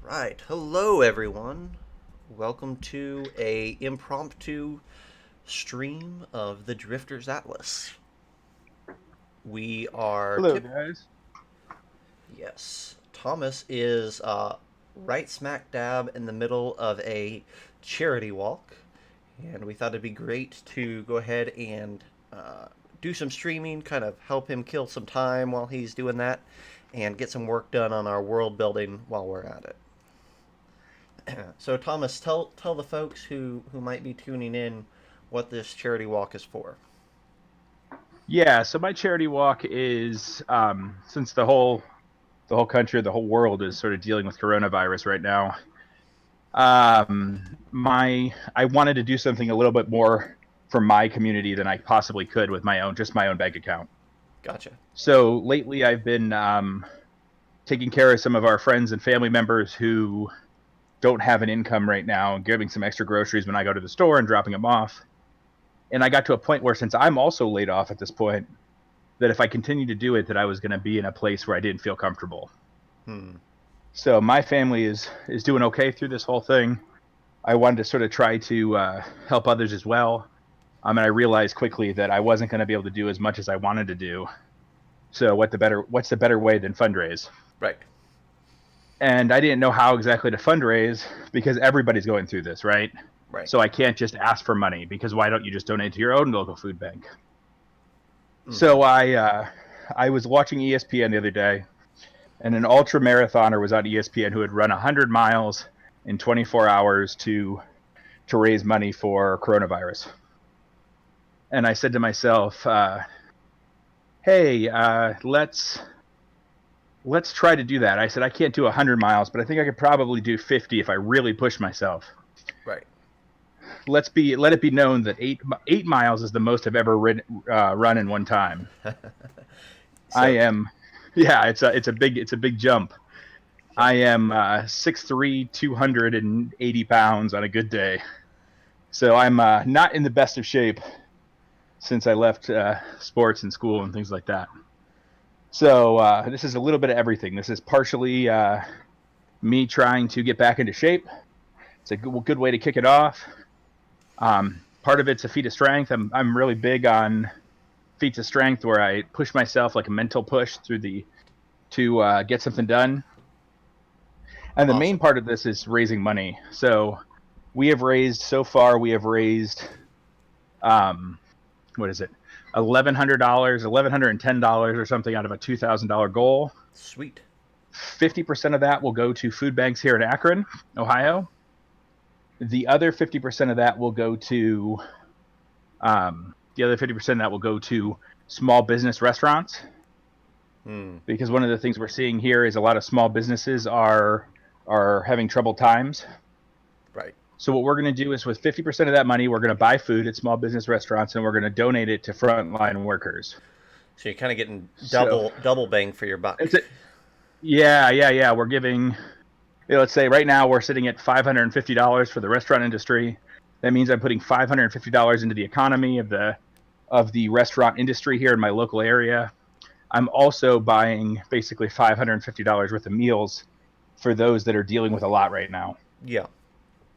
Right. Hello, everyone. Welcome to a impromptu stream of the Drifter's Atlas. We are Hello, tip. guys. Yes. Thomas is right smack dab in the middle of a charity walk, and we thought it'd be great to go ahead and do some streaming, kind of help him kill some time while he's doing that, and get some work done on our world building while we're at it. So Thomas, tell the folks who might be tuning in what this charity walk is for. Yeah, so my charity walk is since the whole country, the whole world is sort of dealing with coronavirus right now. My I wanted to do something a little bit more for my community than I possibly could with my own bank account. Gotcha. So lately, I've been taking care of some of our friends and family members who don't have an income right now, and giving some extra groceries when I go to the store and dropping them off. And I got to a point where, since I'm also laid off at this point, that if I continued to do it, that I was going to be in a place where I didn't feel comfortable. Hmm. So my family is doing okay through this whole thing. I wanted to sort of try to help others as well. And I realized quickly that I wasn't going to be able to do as much as I wanted to do. So what's the better way than fundraise? Right. And I didn't know how exactly to fundraise because everybody's going through this, right? Right. So I can't just ask for money because why don't you just donate to your own local food bank? Mm-hmm. So I was watching ESPN the other day, and an ultra marathoner was on ESPN who had run 100 miles in 24 hours to raise money for coronavirus. And I said to myself, "Hey, let's try to do that." I said I can't do 100 miles, but I think I could probably do 50 if I really push myself. Right. Let it be known that eight miles is the most I've ever run in one time. I So am, yeah, it's a big jump. yeah. I am 6'3", 280 pounds on a good day. So I'm not in the best of shape since I left sports and school and things like that. So this is a little bit of everything. This is partially me trying to get back into shape. It's a good way to kick it off. Part of it's a feat of strength. I'm really big on feats of strength where I push myself like a mental push through the to get something done. And the main Awesome. part of this is raising money. So we have raised um, what is it, $1,100, $1,110 or something out of a $2,000 goal. Sweet. 50% of that will go to food banks here in Akron, Ohio. The other 50% of that will go to the other 50% of that will go to small business restaurants, Hmm. because one of the things we're seeing here is a lot of small businesses are having troubled times. Right. So what we're going to do is, with 50% of that money, we're going to buy food at small business restaurants, and we're going to donate it to frontline workers. So you're kind of getting So double bang for your buck. it's a, yeah. We're giving, let's say right now we're sitting at $550 for the restaurant industry. That means I'm putting $550 into the economy of the restaurant industry here in my local area. I'm also buying basically $550 worth of meals for those that are dealing with a lot right now. Yeah.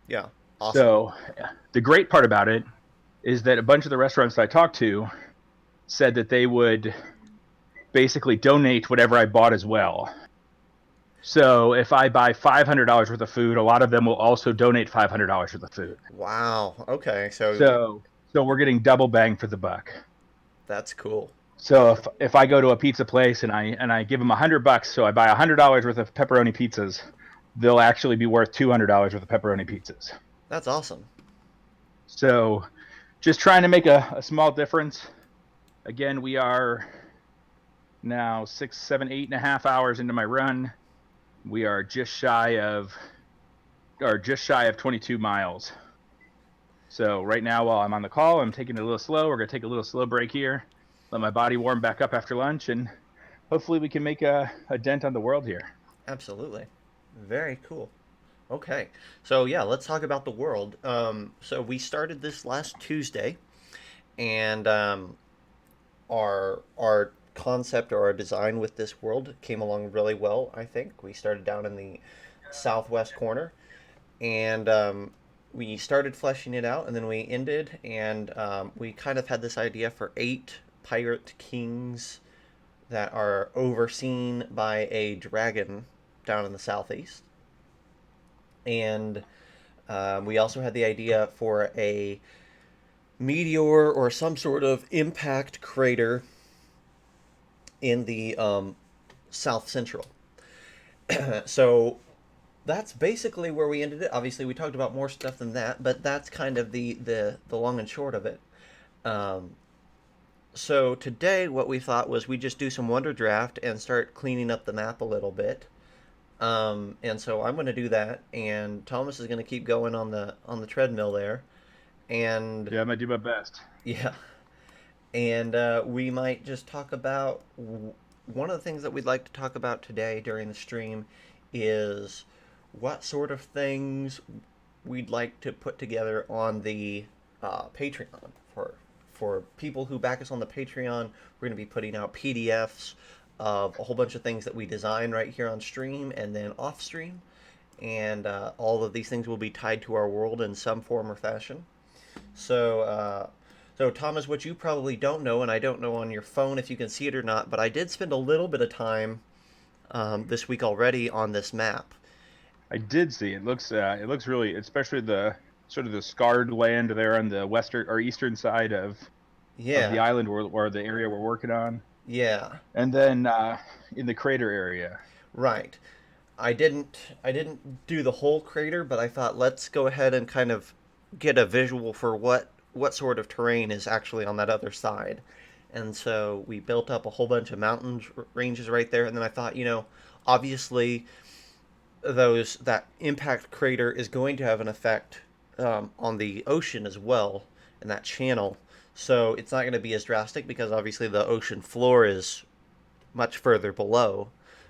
Yeah. Awesome. So the great part about it is that a bunch of the restaurants that I talked to said that they would basically donate whatever I bought as well. So if I buy $500 worth of food, a lot of them will also donate $500 worth of food. Wow. Okay. So So we're getting double bang for the buck. that's cool. So if I go to a pizza place and I give them $100, so I buy $100 worth of pepperoni pizzas, they'll actually be worth $200 worth of pepperoni pizzas. That's awesome. So just trying to make a small difference. Again, we are now 6, 7, 8.5 hours into my run. We are just shy of 22 miles. So right now, while I'm on the call, I'm taking it a little slow. We're gonna take a little slow break here, let my body warm back up after lunch, and hopefully we can make a dent on the world here. Absolutely. Very cool. Okay. So yeah, let's talk about the world. So we started this last Tuesday, and our concept or our design with this world came along really well. I think we started down in the southwest corner, and we started fleshing it out, and then we ended, and we kind of had this idea for 8 pirate kings that are overseen by a dragon down in the southeast. And we also had the idea for a meteor or some sort of impact crater in the south central. So that's basically where we ended it. Obviously, we talked about more stuff than that, but that's kind of the long and short of it. Um, so today, what we thought was we just do some Wonder Draft and start cleaning up the map a little bit. And so I'm going to do that, and Thomas is going to keep going on the treadmill there, and Yeah, I'm gonna do my best. yeah, and we might just talk about one of the things that we'd like to talk about today during the stream is what sort of things we'd like to put together on the Patreon for people who back us on the Patreon. We're going to be putting out PDFs of a whole bunch of things that we design right here on stream and then off stream, and all of these things will be tied to our world in some form or fashion. So, Thomas, what you probably don't know, and I don't know on your phone if you can see it or not, but I did spend a little bit of time this week already on this map. I did see it. It looks really, especially the sort of the scarred land there on the western or eastern side of the Yeah, island or the area we're working on, yeah, and then in the crater area. right. I didn't do the whole crater, but I thought let's go ahead and kind of get a visual for what sort of terrain is actually on that other side. And so we built up a whole bunch of mountain ranges right there, and then I thought, obviously those that impact crater is going to have an effect on the ocean as well in that channel. So it's not going to be as drastic because obviously the ocean floor is much further below.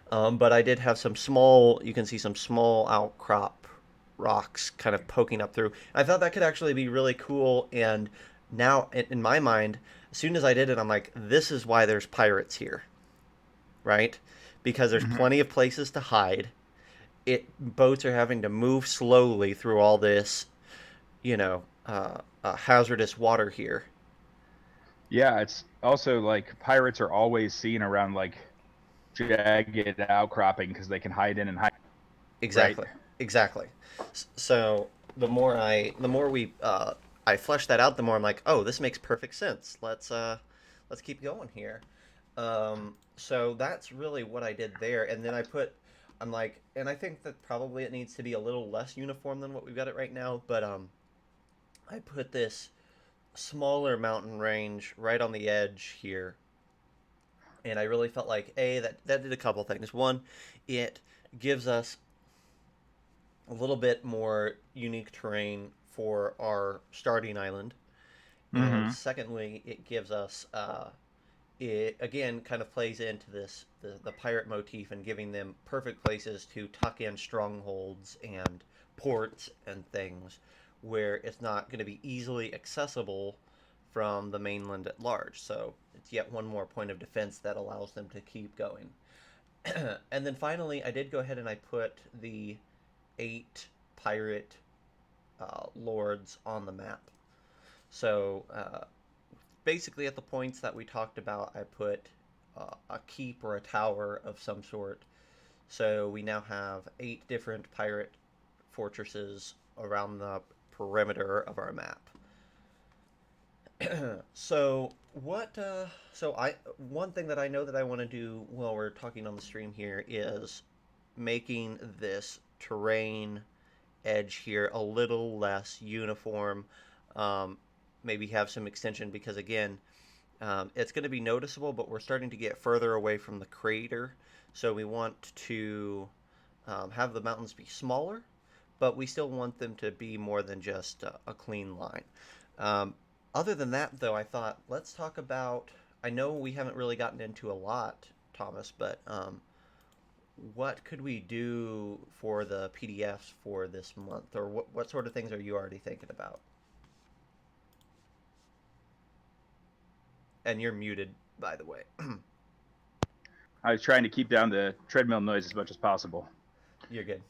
But I did have some small, you can see some small outcrop rocks kind of poking up through. I thought that could actually be really cool. And now, in my mind, as soon as I did it, I'm like, this is why there's pirates here, right? Because there's Hmm. plenty of places to hide. Boats are having to move slowly through all this, hazardous water here. Yeah, it's also like pirates are always seen around like jagged outcropping because they can hide in and hide, right? Exactly. Exactly. So the more I flesh that out, the more I'm like, oh, this makes perfect sense. Let's keep going here. So that's really what I did there, and then I'm like, and I think that probably it needs to be a little less uniform than what we've got it right now, but I put this smaller mountain range right on the edge here, and I really felt like that did a couple things. One, it gives us a little bit more unique terrain for our starting island. And Hmm. secondly, it gives us, it again kind of plays into the pirate motif and giving them perfect places to tuck in strongholds and ports and things where it's not going to be easily accessible from the mainland at large. So it's yet one more point of defense that allows them to keep going. And then finally, I did go ahead and I put the 8 pirate lords on the map. So basically, at the points that we talked about, I put a keep or a tower of some sort. So we now have 8 different pirate fortresses around the perimeter of our map. So what? So I one thing that I know that I want to do while we're talking on the stream here is making this terrain edge here a little less uniform. Um, Maybe have some extension because again, it's going to be noticeable, but we're starting to get further away from the crater. So we want to have the mountains be smaller, but we still want them to be more than just a clean line. Um, Other than that, though, I thought let's talk about. I know we haven't really gotten into a lot, Thomas, but what could we do for the PDFs for this month, or what sort of things are you already thinking about? And you're muted, by the way. I was trying to keep down the treadmill noise as much as possible. You're good.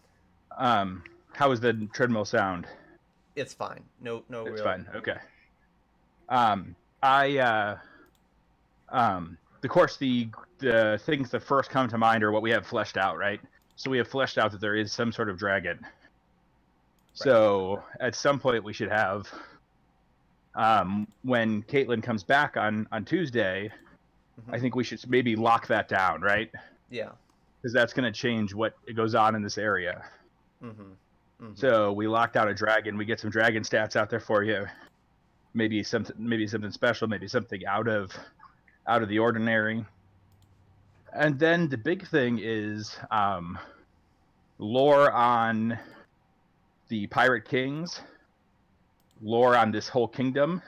How is the treadmill sound? It's fine. No, no It's real. fine. Okay. I of course the things that first come to mind are what we have fleshed out, right? So we have fleshed out that there is some sort of dragon. Right. So at some point we should have when Caitlin comes back on Tuesday, Mm-hmm. I think we should maybe lock that down, right? Yeah. Because that's going to change what goes on in this area. Mm-hmm. Mm-hmm. So we lock down a dragon. We get some dragon stats out there for you. Maybe something special. Maybe something out of the ordinary. And then the big thing is lore on the pirate kings, lore on this whole kingdom,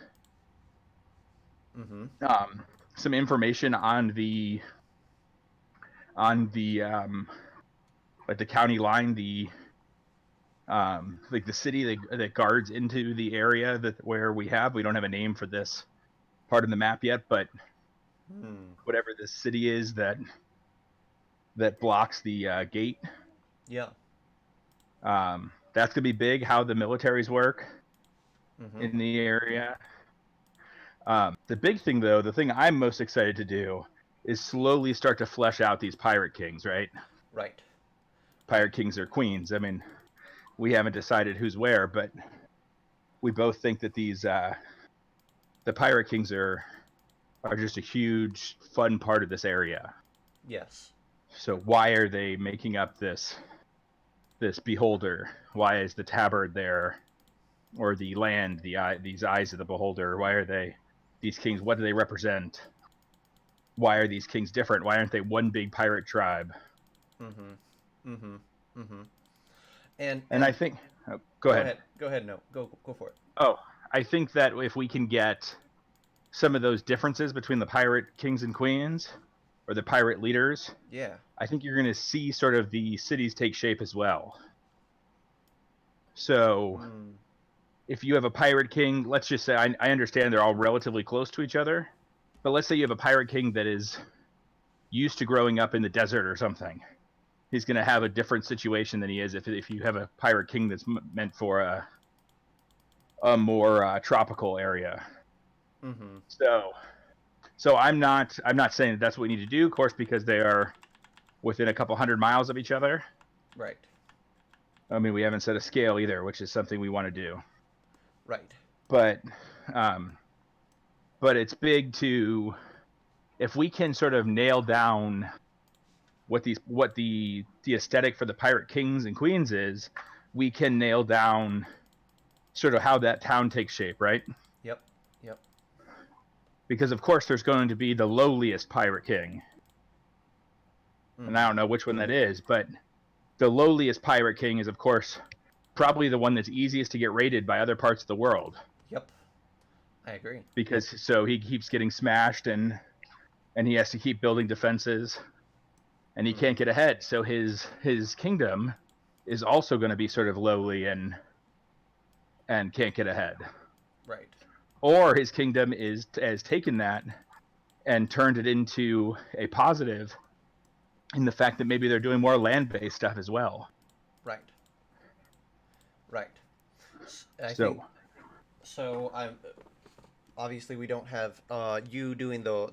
Mm-hmm. um, some information on the like the county line, the like the city that guards into the area that where we don't have a name for this part of the map yet, but Hmm. whatever this city is that blocks the gate, Yeah. that's gonna be big. How the militaries work Mm-hmm. in the area. The big thing, though, the thing I'm most excited to do is slowly start to flesh out these pirate kings, right? Right. Right. Pirate kings or queens. I mean, we haven't decided who's where, but we both think that the pirate kings are just a huge fun part of this area. Yes. So why are they making up this beholder? Why is the tabard there, or the land, these eyes of the beholder? Why are they these kings? What do they represent? Why are these kings different? Why aren't they one big pirate tribe? Mm-hmm. Mm-hmm. Mm-hmm. And And I and think, go go ahead. ahead. Go ahead. No. Go for it. Oh, I think that if we can get some of those differences between the pirate kings and queens, or the pirate leaders, Yeah. I think you're going to see sort of the cities take shape as well. So Hmm. if you have a pirate king, let's just say I understand they're all relatively close to each other, but let's say you have a pirate king that is used to growing up in the desert or something. He's going to have a different situation than he is if you have a pirate king that's meant for a more tropical area. Mm-hmm. So I'm not saying that that's what we need to do, of course, because they are within a couple hundred miles of each other. Right. I mean, we haven't set a scale either, which is something we want to do. Right. But um, but it's big to if we can sort of nail down what the aesthetic for the pirate kings and queens is, we can nail down sort of how that town takes shape, right? Yep. Yep. Because of course there's going to be the lowliest pirate king, and I Mm-hmm. don't know which one that is, but the lowliest pirate king is of course probably the one that's easiest to get raided by other parts of the world Yep. I agree. because so he keeps getting smashed and he has to keep building defenses and he Mm-hmm. can't get ahead. So his kingdom is also going to be sort of lowly and can't get ahead. Right. Or his kingdom has taken that and turned it into a positive in the fact that maybe they're doing more land-based stuff as well. Right. Right. I think So so. I'm obviously we don't have you doing the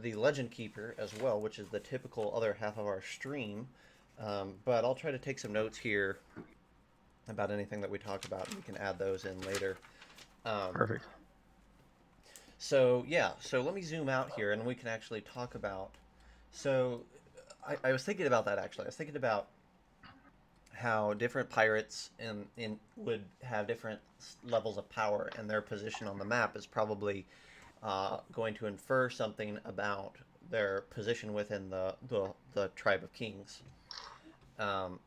the Legend Keeper as well, which is the typical other half of our stream. But I'll try to take some notes here about anything that we talk about, and we can add those in later. Um, perfect. so yeah, so let me zoom out here, and we can actually talk about. So I was thinking about that actually. I was thinking about how different pirates in would have different levels of power, and their position on the map is probably going to infer something about their position within the tribe of kings. Um,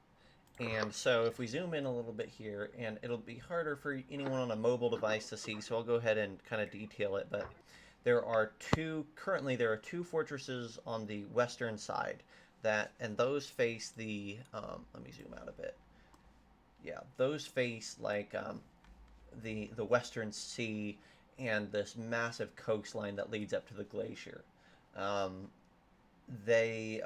and so if we zoom in a little bit here, and it'll be harder for anyone on a mobile device to see, so I'll go ahead and kind of detail it. But currently there are two fortresses on the western side and those face let me zoom out a bit. Yeah, those face like the Western Sea and this massive coastline that leads up to the glacier. Um, they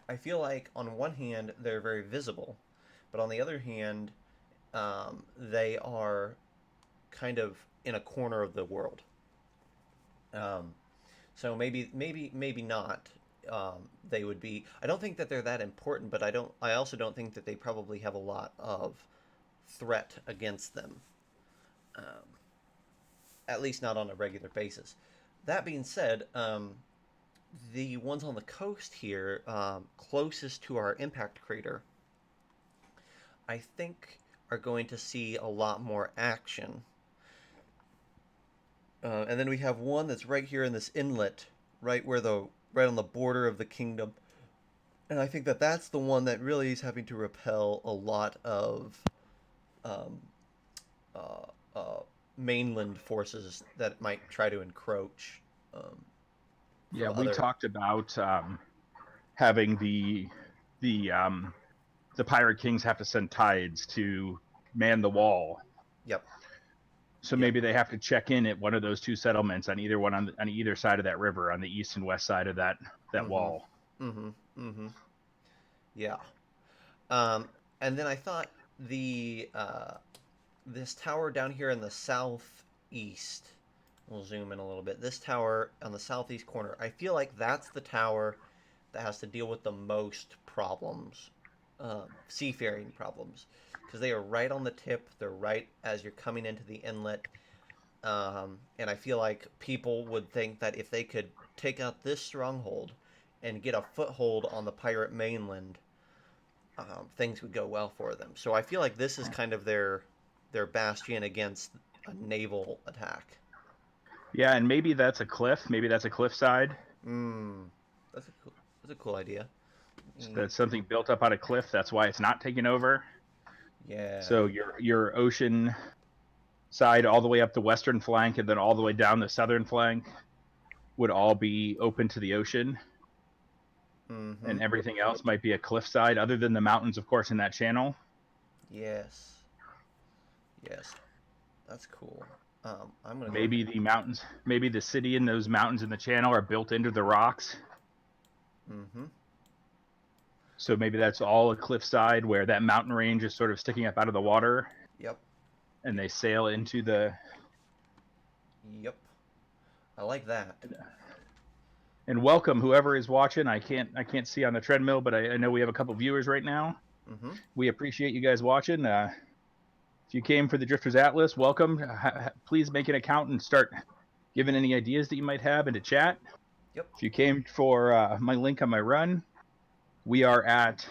I feel like on one hand they're very visible, but on the other hand, they are kind of in a corner of the world. Um, so maybe not. They would be. I don't think that they're that important, but I don't. I also don't think that they probably have a lot of threat against them. Um, at least not on a regular basis. That being said, the ones on the coast here, closest to our impact crater, I think are going to see a lot more action. And then we have one that's right here in this inlet, right on the border of the kingdom, and I think that that's the one that really is having to repel a lot of um, uh, uh, mainland forces that might try to encroach um, Yeah, from we other. talked about having the the pirate kings have to send tides to man the wall. Yep. So Yep. maybe they have to check in at one of those two settlements on either one on either side of that river, on the east and west side of that Mm-hmm. wall. Mm-hmm. Mm-hmm. Yeah. Um, and then I thought this tower down here in the southeast. We'll zoom in a little bit. This tower on the southeast corner. I feel like that's the tower that has to deal with the most problems, seafaring problems, because they are right on the tip. They're right as you're coming into the inlet, and I feel like people would think that if they could take out this stronghold and get a foothold on the pirate mainland, things would go well for them. So I feel like this is kind of their bastion against a naval attack. Yeah, and maybe that's a cliff. Maybe that's a cliffside. Hmm, that's a cool idea. That's something built up on a cliff. That's why it's not taken over. Yeah. So your ocean side all the way up the western flank and then all the way down the southern flank would all be open to the ocean, Mm-hmm. and everything else might be a cliffside, other than the mountains, of course, in that channel. Yes. Yes. That's cool. I'm gonna go Maybe ahead. the mountains, maybe the city and those mountains in the channel are built into the rocks. Mm-hmm. So maybe that's all a cliffside where that mountain range is sort of sticking up out of the water, Yep. and they sail into the. Yep. I like that. And welcome whoever is watching. I can't see on the treadmill, but I know we have a couple viewers right now. Mm-hmm. We appreciate you guys watching. If you came for the Drifters Atlas, welcome. Please make an account and start giving any ideas that you might have into chat. Yep. If you came for my link on my run, we are at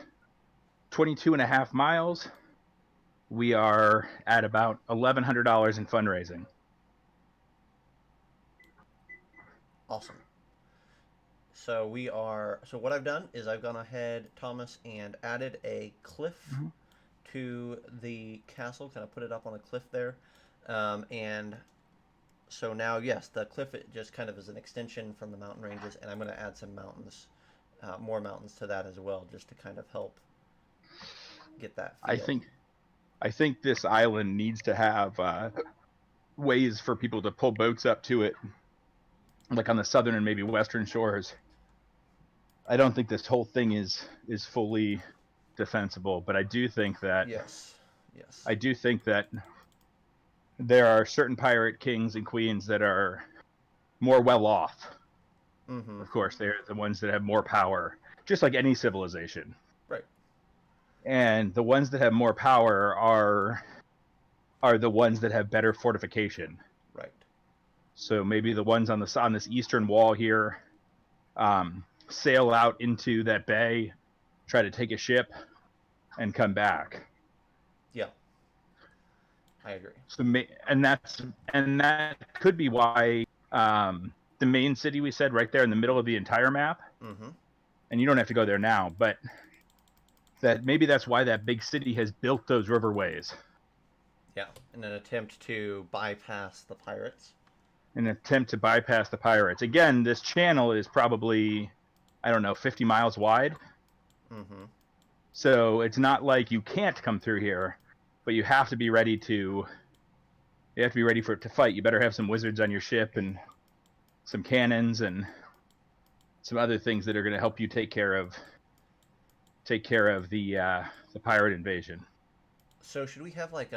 22 and a half miles. We are at about $1,100 in fundraising. Awesome. So we are. So what I've done is I've gone ahead, Thomas, and added a cliff Mm-hmm. to the castle. Kind of put it up on a cliff there, and so now yes, the cliff it just kind of is an extension from the mountain ranges, and I'm going to add some mountains, more mountains to that as well, just to kind of help get that I feel. think I think this island needs to have ways for people to pull boats up to it, like on the southern and maybe western shores. I don't think this whole thing is fully defensible, but Yes. Yes. I do think that there are certain pirate kings and queens that are more well off. Mm-hmm. Of course, they're the ones that have more power, just like any civilization. Right. And the ones that have more power are the ones that have better fortification. Right. So maybe the ones on this eastern wall here sail out into that bay, try to take a ship, and come back. Yeah. I agree. So and that could be why the main city we said right there in the middle of the entire map, Mm-hmm. and you don't have to go there now, but that maybe that's why that big city has built those riverways Yeah. In an attempt to bypass the pirates. in an attempt to bypass the pirates. Again, this channel is probably, I don't know, 50 miles wide. Mm-hmm. So it's not like you can't come through here, but you have to be ready for it to fight. You better have some wizards on your ship and some cannons and some other things that are going to help you take care of take care of the pirate invasion. So should we have like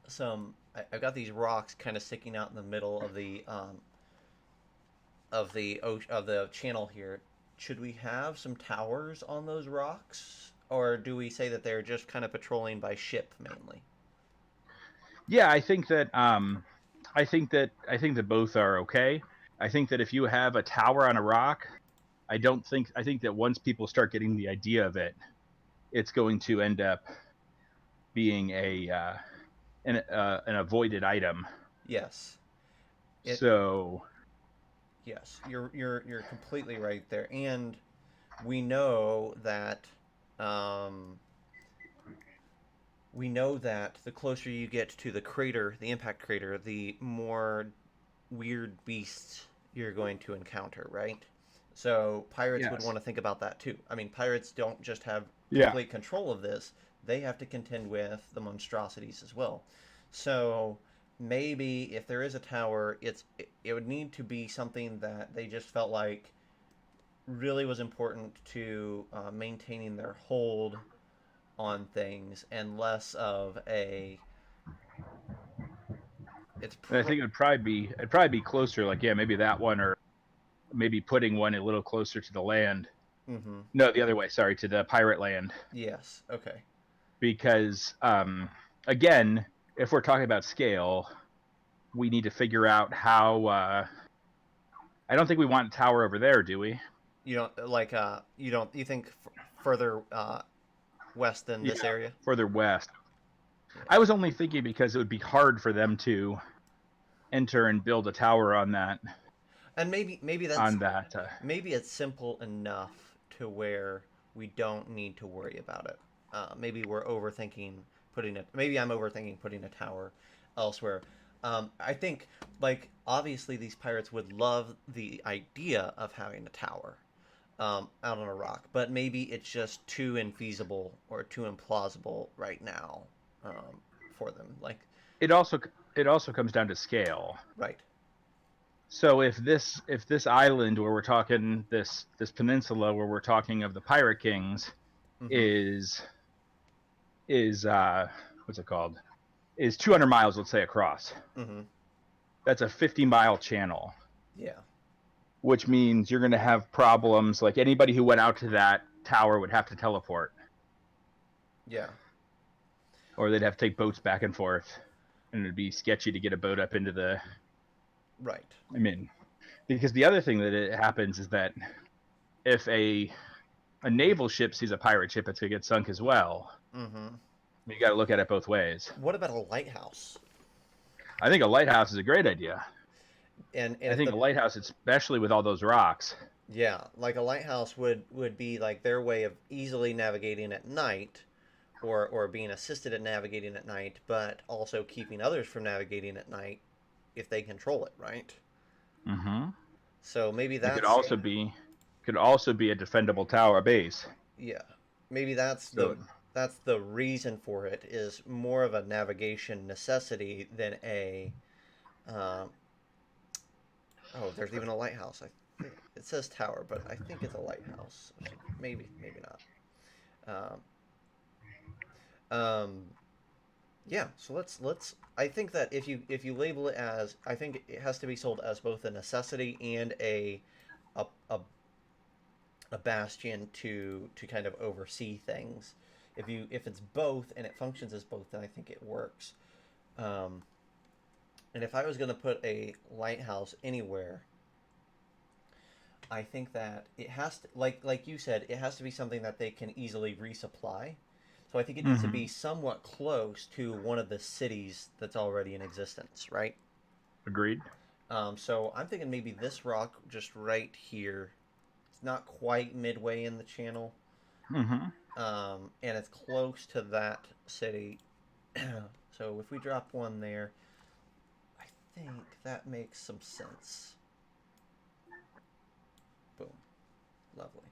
some? I've got these rocks kind of sticking out in the middle of the channel here. Should we have some towers on those rocks, or do we say that they're just kind of patrolling by ship mainly? Yeah, I think that both are okay. I think that if you have a tower on a rock, I think that once people start getting the idea of it, it's going to end up being an avoided item. Yes. It So yes, you're completely right there. And we know that um, the closer you get to the crater, the impact crater, the more weird beasts you're going to encounter, right? So pirates would yes, want to think about that too. I mean, pirates don't just have yeah, complete control of this; they have to contend with the monstrosities as well. So maybe if there is a tower, it would need to be something that they just felt like really was important to maintaining their hold on things, and less of a it's and I pro. think it'd probably be closer. Like yeah, maybe that one, or maybe putting one a little closer to the land. Mm-hmm. No, the other way. Sorry, to the pirate land, Yes. Okay. because again, if we're talking about scale, we need to figure out how. I don't think we want a tower over there, do we? You don't like you don't you think further west than this Yeah, area? further west. Yeah. I was only thinking because it would be hard for them to enter and build a tower on that. And maybe On that, maybe it's simple enough to where we don't need to worry about it. Maybe we're overthinking putting it. Maybe I'm overthinking putting a tower elsewhere. I think, like, obviously these pirates would love the idea of having a tower out on a rock, but maybe it's just too infeasible or too implausible right now for them. Like, it also it also comes down to scale. right. So if this island where we're talking this peninsula where we're talking of the pirate kings Mm-hmm. is is what's it called, is 200 miles, let's say, across. Mm-hmm. That's a 50-mile channel, Yeah. which means you're going to have problems. Like anybody who went out to that tower would have to teleport, Yeah. or they'd have to take boats back and forth, and it'd be sketchy to get a boat up into the. Right. I mean, because the other thing that it happens is that if a naval ship sees a pirate ship, it's going to get sunk as well. Mm-hmm. You got to look at it both ways. What about a lighthouse? I think a lighthouse is a great idea. And I if think a the lighthouse, especially with all those rocks. yeah, like a lighthouse would be like their way of easily navigating at night, or being assisted at navigating at night, but also keeping others from navigating at night if they control it, right? Mm-hmm. So maybe It that's could also be a defendable tower base. yeah, maybe that's So the reason for it is more of a navigation necessity than a um, oh, there's even a lighthouse. I think it says tower, but I think it's a lighthouse. So maybe not. Um, um, yeah. So let's. I think that if you label it as, I think it has to be sold as both a necessity and a a, a bastion to kind of oversee things. If it's both and it functions as both, then I think it works. Um, and if I was going to put a lighthouse anywhere, I think that it has to, like you said, it has to be something that they can easily resupply. So I think it needs to be mm-hmm. somewhat close to one of the cities that's already in existence, right? Agreed. So I'm thinking maybe this rock just right here. It's not quite midway in the channel, Mm-hmm. and it's close to that city. So if we drop one there, I think that makes some sense. Boom, lovely.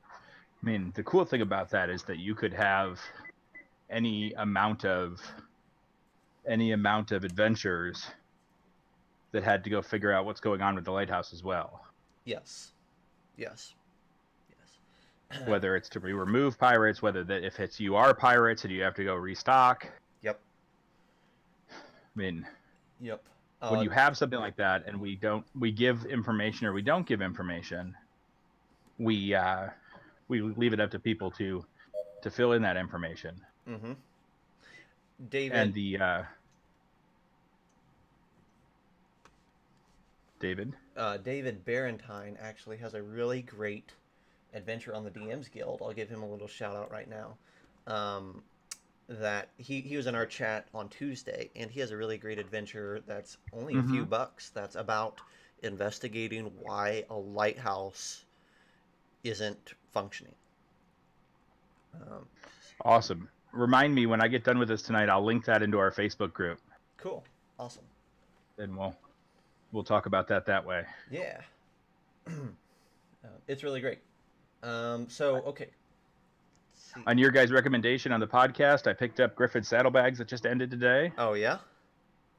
I mean, the cool thing about that is that you could have any amount of any amount of adventures that had to go figure out what's going on with the lighthouse as well. Yes, yes, yes. whether it's to remove pirates, whether that if it's you are pirates and you have to go restock. Yep. I mean, Yep. when you have something like that and we give information or we don't give information, we leave it up to people to fill in that information. Mm-hmm. And David. the David. David Barentine actually has a really great adventure on the DMs Guild. I'll give him a little shout out right now. Um, that he was in our chat on Tuesday, and he has a really great adventure that's only a few Mm-hmm. bucks. That's about investigating why a lighthouse isn't functioning. Um, Awesome. Remind me when I get done with this tonight. I'll link that into our Facebook group, cool, awesome, and we'll talk about that way. yeah, it's really great. So okay, let's see. On your guys' recommendation on the podcast, I picked up Griffin Saddlebags that just ended today. Oh yeah,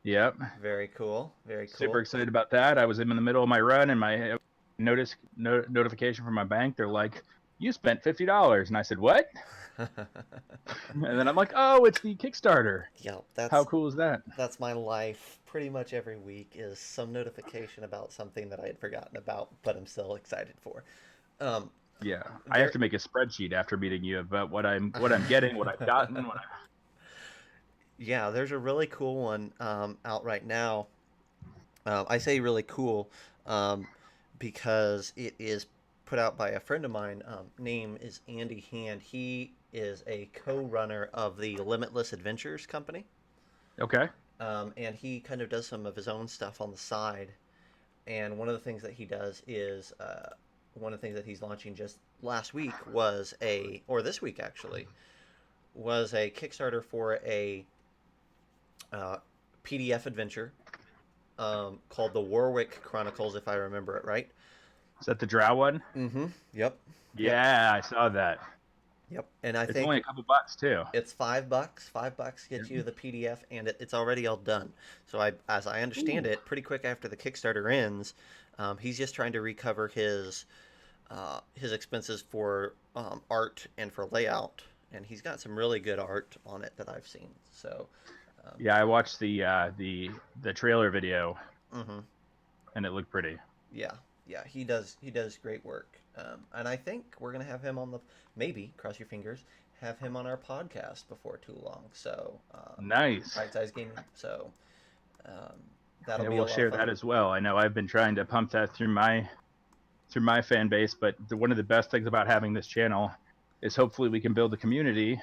Yep. very cool, very Super cool. excited about that. I was in the middle of my run and my notification from my bank. They're like, "You spent $50," and I said, "What?" And then I'm like, "Oh, it's the Kickstarter." Yeah, How cool is that? that's my life. Pretty much every week is some notification about something that I had forgotten about, but I'm still excited for. Um, Yeah, I have there, to make a spreadsheet after meeting you about what I'm getting, what I've gotten. yeah, there's a really cool one out right now. I say really cool um, because it is put out by a friend of mine. Name is Andy Hand. He is a co-runner of the Limitless Adventures company, Okay. and he kind of does some of his own stuff on the side. And one of the things that he does is one of the things that he's launching just last week was or this week actually, was a Kickstarter for a uh, PDF adventure called the Warwick Chronicles, if I remember it right. Is that the Drow one? Mm-hmm. Yep. Yep. Yeah, I saw that. Yep. And I It's only think a couple bucks too. it's $5. $5 Yeah. gets you the PDF, and it's already all done. So as I understand Ooh. it, pretty quick after the Kickstarter ends, he's just trying to recover his expenses for art and for layout, and he's got some really good art on it that I've seen. So, Yeah, I watched the trailer video hmm and it looked pretty. yeah, yeah, he does great work, and I think we're gonna have him on the maybe cross your fingers have him on our podcast before too long. So, Nice. bite size gaming. So um, that'll Yeah, be a we'll lot of share fun. that as well. I know I've been trying to pump that through my fan base, but one of the best things about having this channel is hopefully we can build a community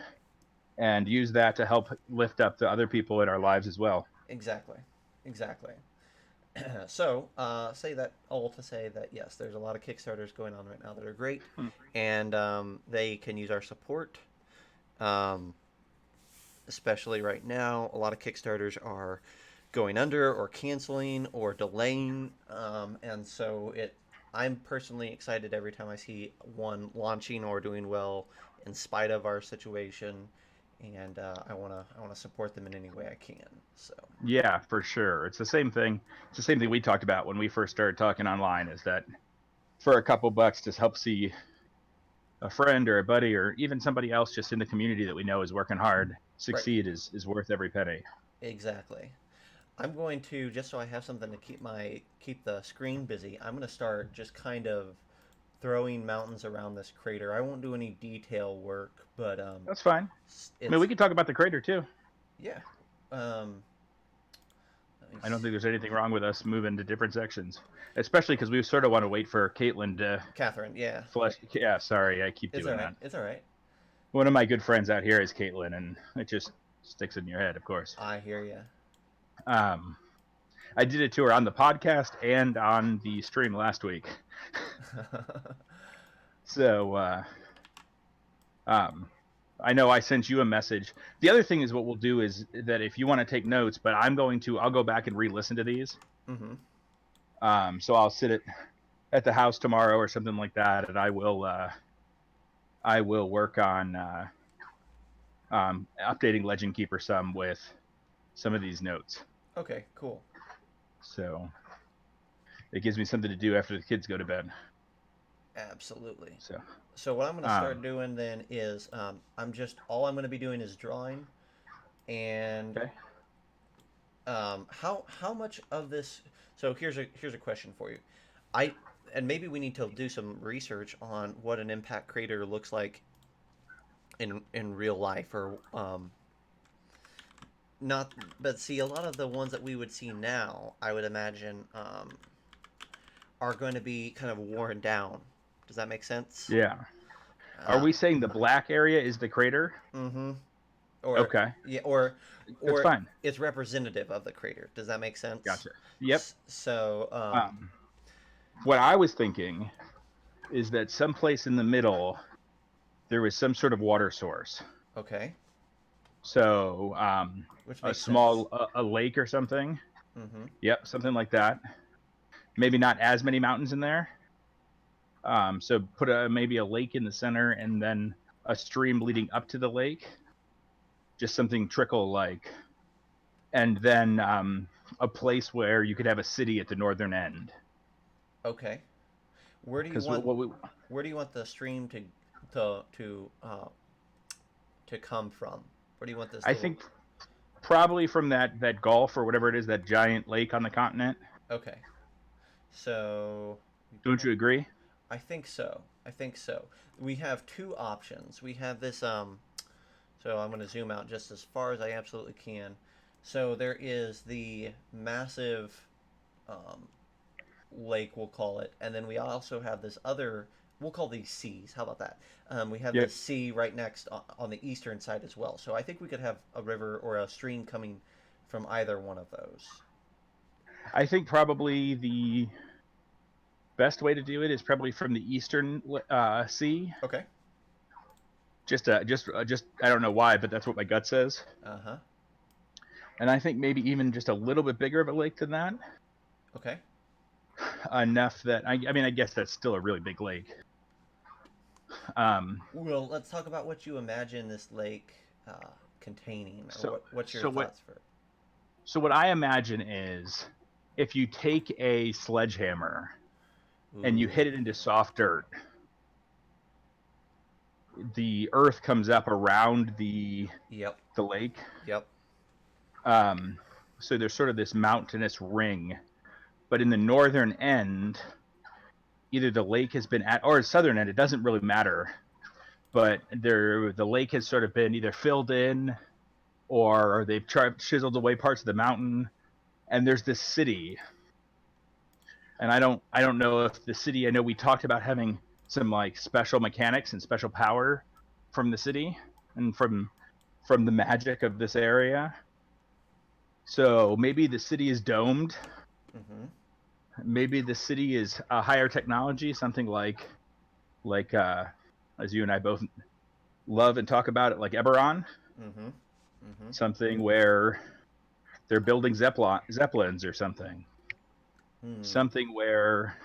and use that to help lift up the other people in our lives as well. Exactly, exactly. So, say that all to say that yes, there's a lot of Kickstarters going on right now that are great, Hmm. and they can use our support. Um, Especially right now, a lot of Kickstarters are going under or canceling or delaying, and so I'm personally excited every time I see one launching or doing well in spite of our situation, and I wanna support them in any way I can. So Yeah, for sure. It's the same thing. It's the same thing we talked about when we first started talking online. Is that for a couple bucks to help see a friend or a buddy or even somebody else just in the community that we know is working hard right, succeed is worth every penny. exactly. I'm going to just so I have something to keep the screen busy. I'm going to start just kind of throwing mountains around this crater. I won't do any detail work, but That's fine. I mean, it's we could talk about the crater too. yeah. Um, let me I don't see. think there's anything wrong with us moving to different sections, especially because we sort of want to wait for Caitlin to Catherine, yeah, flesh. Yeah, sorry, I keep it's all doing right. that. It's all right. One of my good friends out here is Caitlin, and it just sticks in your head, of course. I hear you. Um, I did it to her on the podcast and on the stream last week. So um, I know I sent you a message. The other thing is what we'll do is that if you want to take notes, but I'll go back and re-listen to these. hmm So I'll sit at the house tomorrow or something like that, and I will work on updating Legend Keeper some with some of these notes. Okay, cool. So it gives me something to do after the kids go to bed. Absolutely. So, So what I'm going to start um, doing then is I'm going to be doing is drawing. And okay. how much of this? So here's a question for you. I and maybe we need to do some research on what an impact crater looks like in real life, or not. But see, a lot of the ones that we would see now, I would imagine, are going to be kind of worn down. Does that make sense? Yeah. Are Uh, we saying the black area is the crater? mm-hmm. Or Okay. yeah, That's or fine. it's representative of the crater. Does that make sense? Gotcha. Yep. So, Um, what I was thinking is that someplace in the middle there was some sort of water source. okay, So which a makes sense. small a lake or something. Mm-hmm. Yep, something like that. Maybe not as many mountains in there. So put maybe a lake in the center and then a stream leading up to the lake, just something trickle like, and then a place where you could have a city at the northern end. Okay. Where do you Because want what we, where do you want the stream to to uh, to come from? Where do you want this I little? think probably from that Gulf or whatever it is, that giant lake on the continent. Okay. So Don't you agree? I think so. I think so. We have two options. We have this so I'm going to zoom out just as far as I absolutely can. So there is the massive um, lake, we'll call it, and then we also have this other. We'll call these seas. How about that? We have the Yep. sea right next on the eastern side as well. So I think we could have a river or a stream coming from either one of those. I think probably the best way to do it is probably from the eastern sea. Okay. Just I don't know why, but that's what my gut says. Uh huh. And I think maybe even just a little bit bigger of a lake than that, Okay. enough that I mean I guess that's still a really big lake. Um, Well, let's talk about what you imagine this lake containing, or so what's your so what thoughts for it? so what I imagine is if you take a sledgehammer and you Ooh. hit it into soft dirt, the earth comes up around Yep. the lake. Yep. Um, so there's sort of this mountainous ring, but in the northern end, either the lake has been at or the southern end, it doesn't really matter. But the lake has sort of been either filled in or they've chiseled away parts of the mountain, and there's this city. And I don't know if the city. I know we talked about having some like special mechanics and special power from the city and from the magic of this area. So maybe the city is domed. Mm-hmm. Maybe the city is a higher technology, something like as you and I both love and talk about it, like Eberron, Mm-hmm. Mm-hmm. something where they're building zeppelins or something, Hmm. something where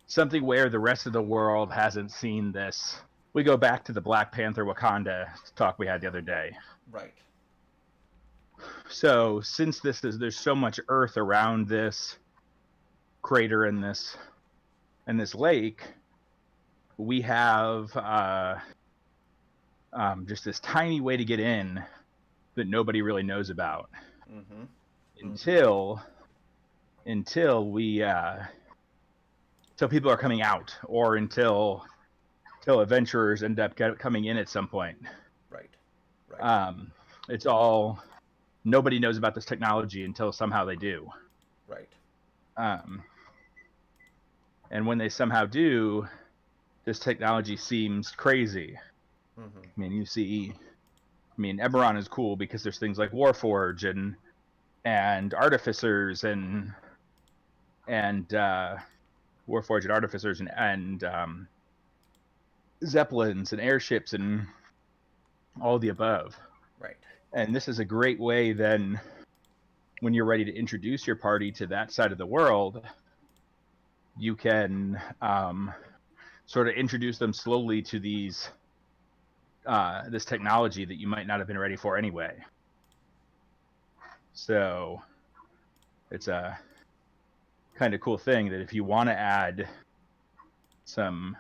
something where the rest of the world hasn't seen this. We go back to the Black Panther Wakanda talk we had the other day. Right. So since there's so much earth around this crater and this lake, we have just this tiny way to get in that nobody really knows about Mm-hmm. Mm-hmm. until until we until people are coming out or until adventurers end up coming in at some point. Right. Right. Um, it's all nobody knows about this technology until somehow they do. Right. Um, and when they somehow do, this technology seems crazy. Mm-hmm. I mean, Eberron is cool because there's things like Warforge and artificers and Warforged artificers and zeppelins and airships and all the above. Right. And this is a great way then when you're ready to introduce your party to that side of the world, you can sort of introduce them slowly to this technology that you might not have been ready for anyway. So it's a kind of cool thing that if you want to add some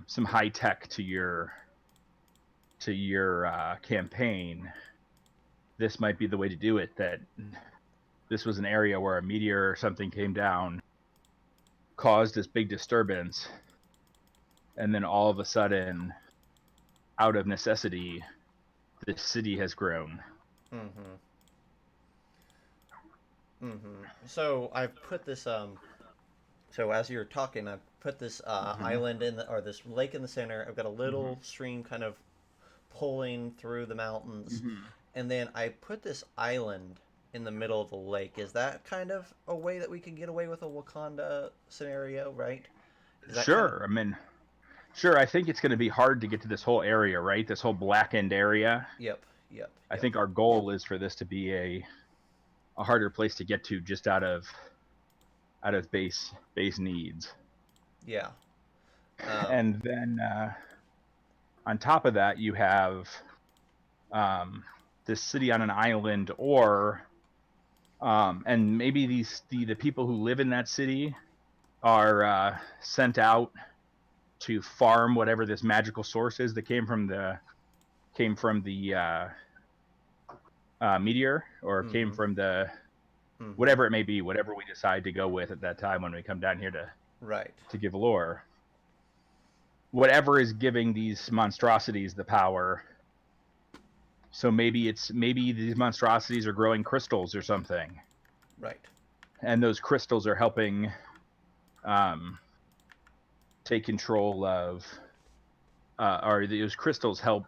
some high tech to your campaign, this might be the way to do it. That this was an area where a meteor or something came down, caused this big disturbance, and then all of a sudden, out of necessity, the city has grown. Mm-hmm. Mm-hmm. So I've put this so as you're talking, I've put this Mm-hmm. island in the, or this lake in the center. I've got a Mm-hmm. little stream kind of pulling through the mountains, Mm-hmm. and then I put this island in the middle of the lake. Is that kind of a way that we can get away with a Wakanda scenario, right? Is that kind of? Sure. I mean, sure. I think it's going to be hard to get to this whole area, right? This whole blackened area. Yep, yep, I yep. think our goal is for this to be a harder place to get to, just out of base needs. Yeah. Um, And then on top of that, you have um, this city on an island, or and maybe the people who live in that city are sent out to farm whatever this magical source is that came from the meteor, or came mm-hmm, from the mm-hmm. whatever it may be, whatever we decide to go with at that time when we come down here Right. to give lore. Whatever is giving these monstrosities the power. So maybe these monstrosities are growing crystals or something, Right. and those crystals are helping um, take control of, or those crystals help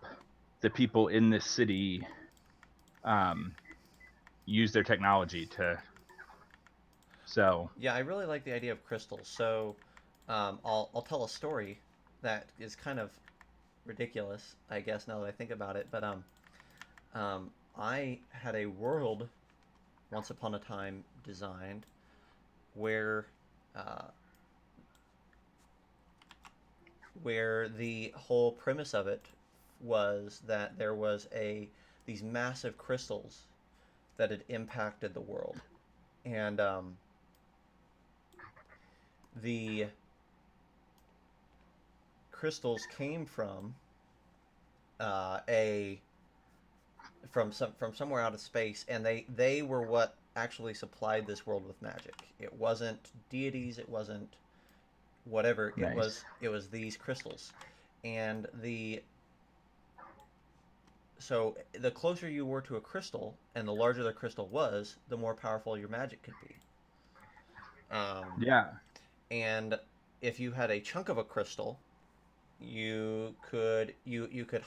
the people in this city um, use their technology to. So Yeah, I really like the idea of crystals. So, I'll tell a story that is kind of ridiculous, I guess, now that I think about it. But I had a world once upon a time designed where uh, where the whole premise of it was that there was a these massive crystals that had impacted the world, and the crystals came a from somewhere out of space, and they were what actually supplied this world with magic. It wasn't deities, it wasn't whatever. It nice. was it was these crystals, and the closer you were to a crystal, and the larger the crystal was, the more powerful your magic could be. Um, Yeah. and if you had a chunk of a crystal, you could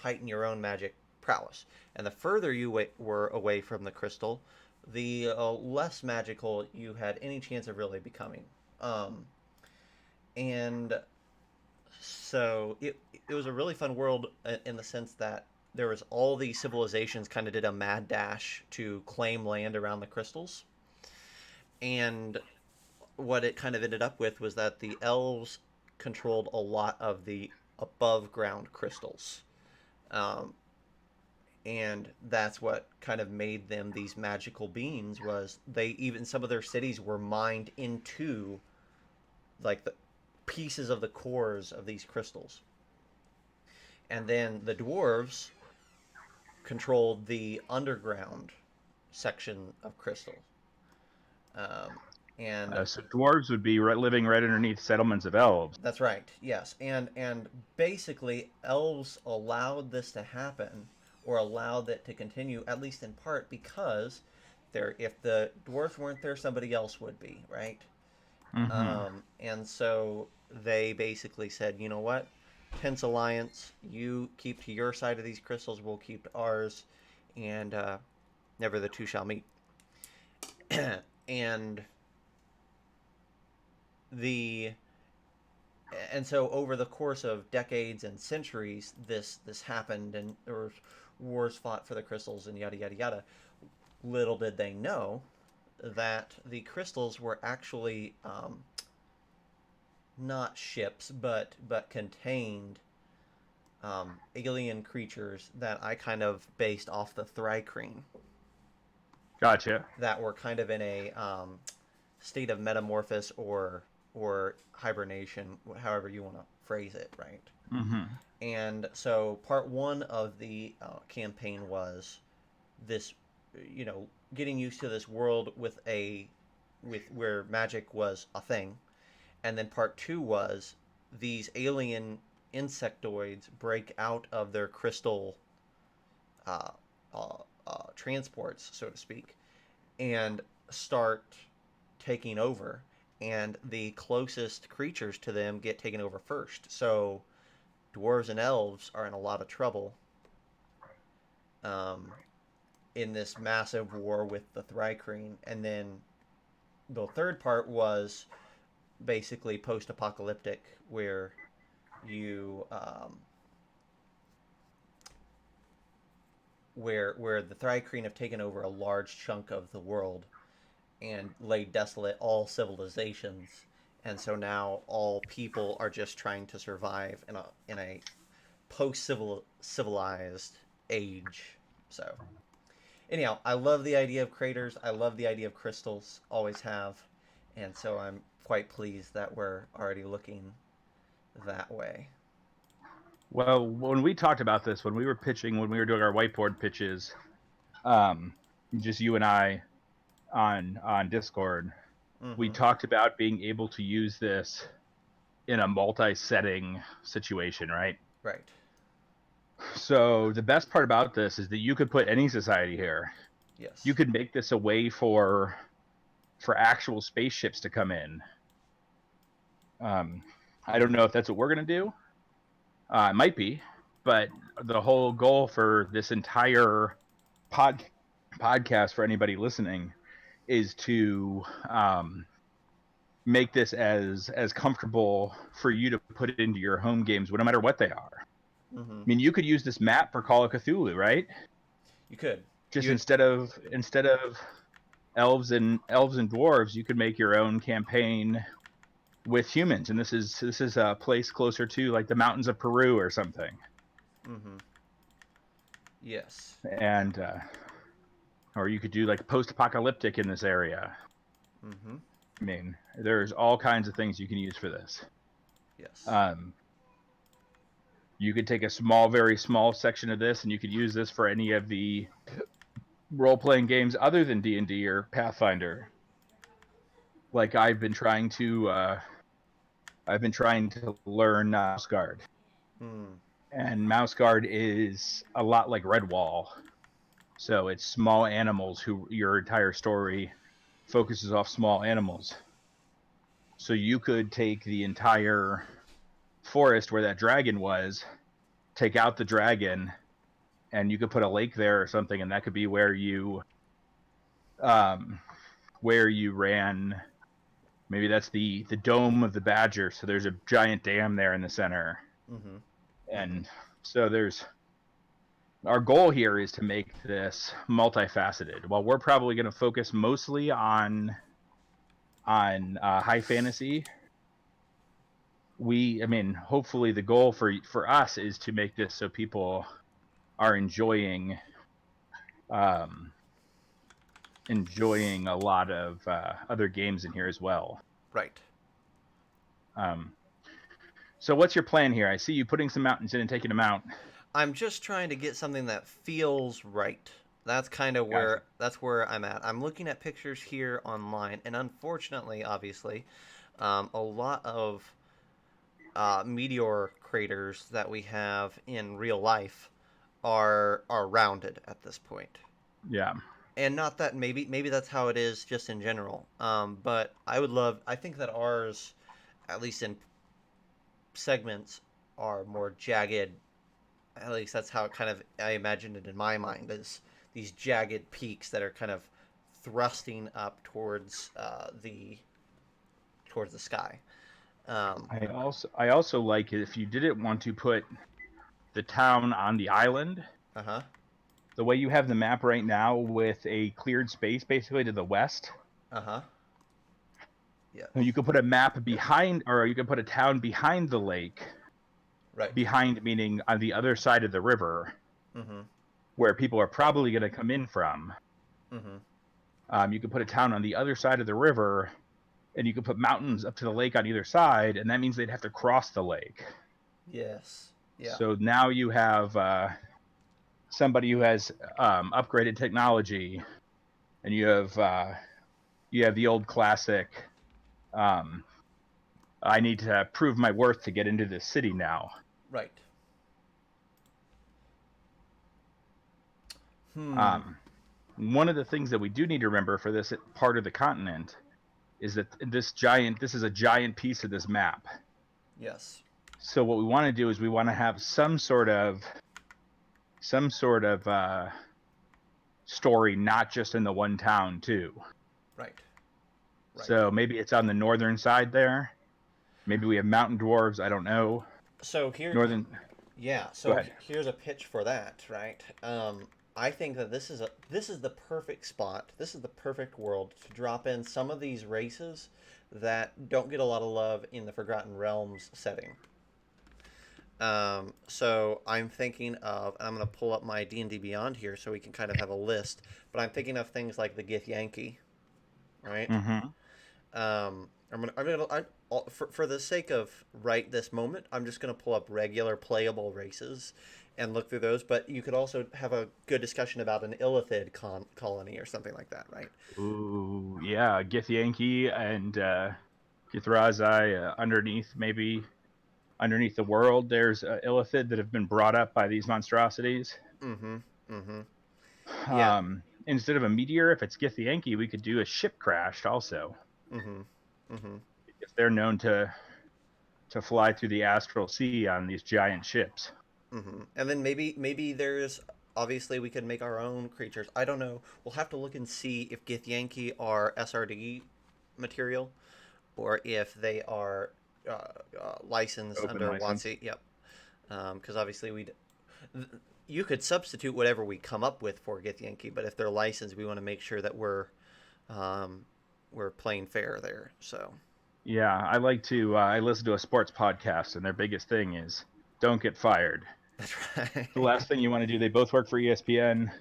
heighten your own magic prowess. And the further you were away from the crystal, the less magical you had any chance of really becoming. Um, and so it was a really fun world in the sense that there was all these civilizations kind of did a mad dash to claim land around the crystals, and what it kind of ended up with was that the elves controlled a lot of the above ground crystals. Um, and that's what kind of made them these magical beings, was they even some of their cities were mined into like the pieces of the cores of these crystals. And then the dwarves controlled the underground section of crystal. Um, and So dwarves would be living right underneath settlements of elves. That's right. Yes, and basically, elves allowed this to happen, or allowed it to continue, at least in part, because if the dwarves weren't there, somebody else would be, right? Mm-hmm. And so they basically said, you know what, Tense Alliance, you keep to your side of these crystals, we'll keep to ours, and never the two shall meet. and the and so over the course of decades and centuries, this happened, and there were wars fought for the crystals, and yada yada yada. Little did they know that the crystals were actually not ships, but contained alien creatures that I kind of based off the Thrycreen, Gotcha. that were kind of in a state of metamorphosis, or hibernation, however you want to phrase it, right? Mm-hmm. And so part one of the campaign was this, getting used to this world with where magic was a thing, and then part two was these alien insectoids break out of their crystal uh, transports, so to speak, and start taking over. And the closest creatures to them get taken over first. So dwarves and elves are in a lot of trouble um, in this massive war with the Thrycreen. And then the third part was basically post-apocalyptic, where you where the Thrycreen have taken over a large chunk of the world and laid desolate all civilizations, and so now all people are just trying to survive in a post civilized age. So anyhow, I love the idea of craters. I love the idea of crystals. Always have, and so I'm quite pleased that we're already looking that way. Well, when we talked about this, when we were pitching, when we were doing our whiteboard pitches, just you and I on Discord, we Mm-hmm. talked about being able to use this in a multi-setting situation, right? Right. So the best part about this is that you could put any society here. You Yes. could make this a way for actual spaceships to come in. Um, I don't Mm-hmm. know if that's what we're gonna do. It might be, but the whole goal for this entire pod podcast for anybody listening is to make this as comfortable for you to put it into your home games, no matter what they are. Mm-hmm. I mean, you could use this map for Call of Cthulhu, right? You could. Just You'd. instead of elves and dwarves, you could make your own campaign with humans, and this is a place closer to like the mountains of Peru or something, Mm-hmm. Yes. and or you could do like post-apocalyptic in this area. Mm-hmm. I mean, there's all kinds of things you can use for this. Yes. Um, you could take a small, very small section of this, and you could use this for any of the role-playing games other than D&D or Pathfinder. Like I've been trying to learn Mouse Guard, Mm. and Mouse Guard is a lot like Redwall. So it's small animals who your entire story focuses off small animals. So you could take the entire forest where that dragon was, take out the dragon, and you could put a lake there or something, and that could be um, where you ran. Maybe that's the dome of the badger. So there's a giant dam there in the center, Mm-hmm. Mm-hmm. and so there's our goal here is to make this multifaceted. While we're probably going to focus mostly on high fantasy, I mean, hopefully the goal for us is to make this so people are um, enjoying a lot of other games in here as well. Right. Um, so what's your plan here? I see you putting some mountains in and taking them out. I'm just trying to get something that feels right. That's kind of Gotcha. where I'm at. I'm looking at pictures here online, and unfortunately, obviously, a lot of meteor craters that we have in real life are rounded at this point. Yeah. And not that maybe that's how it is just in general. But I think that ours, at least in segments, are more jagged. At least that's how it kind of I imagined it in my mind, is these jagged peaks that are kind of thrusting up towards the sky. Um, I also like it if you didn't want to put the town on the island. uh huh. The way you have the map right now with a cleared space basically to the west, Uh huh. Yes. you could put a map Yep. behind, or you could put a town behind the lake. Right. Behind meaning on the other side of the river, Mm-hmm. where people are probably going to come in from. Mm-hmm. You could put a town on the other side of the river, and you could put mountains up to the lake on either side, and that means they'd have to cross the lake. Yes. Yeah. So now you have somebody who has upgraded technology, and you have the old classic. Um, I need to prove my worth to get into this city now. Right. Hmm. Um, One of the things that we do need to remember for this part of the continent is that this is a giant piece of this map. Yes. So what we want to do is we want to have some sort of story, not just in the one town too. Right. Right. So maybe it's on the northern side there. Maybe we have mountain dwarves. I don't know. So here, Northern. yeah. Go So ahead. here's a pitch for that, right? I think that this is the perfect spot. This is the perfect world to drop in some of these races that don't get a lot of love in the Forgotten Realms setting. So I'm thinking of, I'm going to pull up my D&D Beyond here so we can kind of have a list. But I'm thinking of things like the Gith Yankee, right? Mm-hmm. For the sake of right this moment, I'm just gonna pull up regular playable races and look through those. But you could also have a good discussion about an Illithid colony or something like that, right? Ooh, yeah, Githyanki and Githrazai underneath the world. There's Illithid that have been brought up by these monstrosities. Mm-hmm. Mm-hmm. Yeah. Instead of a meteor, if it's Githyanki, we could do a ship crashed also. Mm-hmm. Mm-hmm. If they're known to fly through the astral sea on these giant ships. Mm-hmm. And then maybe there's, obviously we could make our own creatures. I don't know. We'll have to look and see if Githyanki are SRD material or if they are licensed Open under license. WotC. Yep. Because obviously you could substitute whatever we come up with for Githyanki, but if they're licensed, we want to make sure that um, we're playing fair there. So Yeah, I listen to a sports podcast, and their biggest thing is don't get fired. that's The last right. thing you want to do, they both work for ESPN.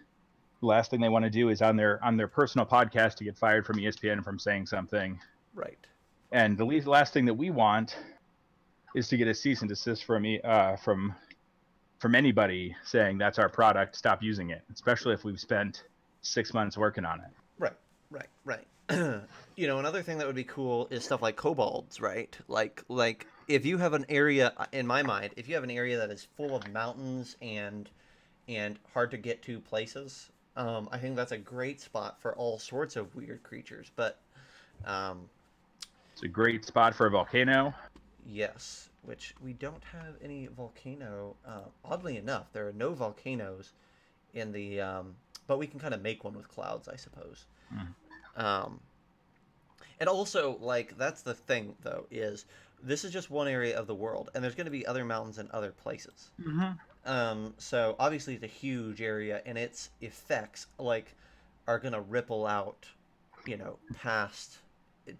The last thing they want to do is on their personal podcast to get fired from ESPN from saying something. Right. And the last thing that we want is to get a cease and desist from anybody saying that's our product, stop using it, especially if we've spent 6 months working on it. Right. Right. Right. Another thing that would be cool is stuff like kobolds, right? Like if you have an area, in my mind, if you have an area that is full of mountains and hard to get to places, I think that's a great spot for all sorts of weird creatures. But um, It's a great spot for a volcano. yes, which we don't have any volcano. Oddly enough, there are no volcanoes in the. But we can kind of make one with clouds, I suppose. Mm. Um, and also, like, that's the thing, though, is this is just one area of the world, and there's going to be other mountains in other places. Mm-hmm. So obviously, it's a huge area, and its effects, like, are going to ripple out, past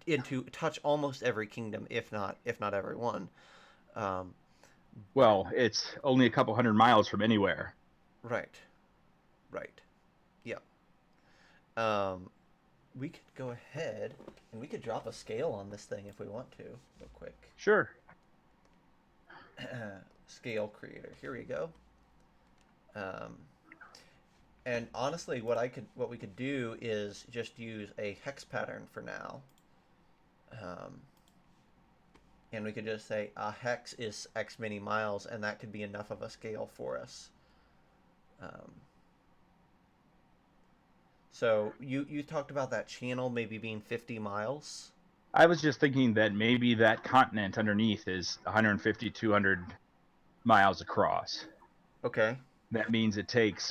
into touch almost every kingdom, if not every one. Um, Well, it's only a couple hundred miles from anywhere. right, right, yeah. Um, we could go ahead and we could drop a scale on this thing if we want to, real quick. Sure. Scale creator. Here we go. Um, and honestly, what we could do is just use a hex pattern for now. Um, and we could just say a hex is X many miles, and that could be enough of a scale for us. Um, so you talked about that channel maybe being 50 miles. I was just thinking that maybe that continent underneath is 150, 200 miles across. Okay. That means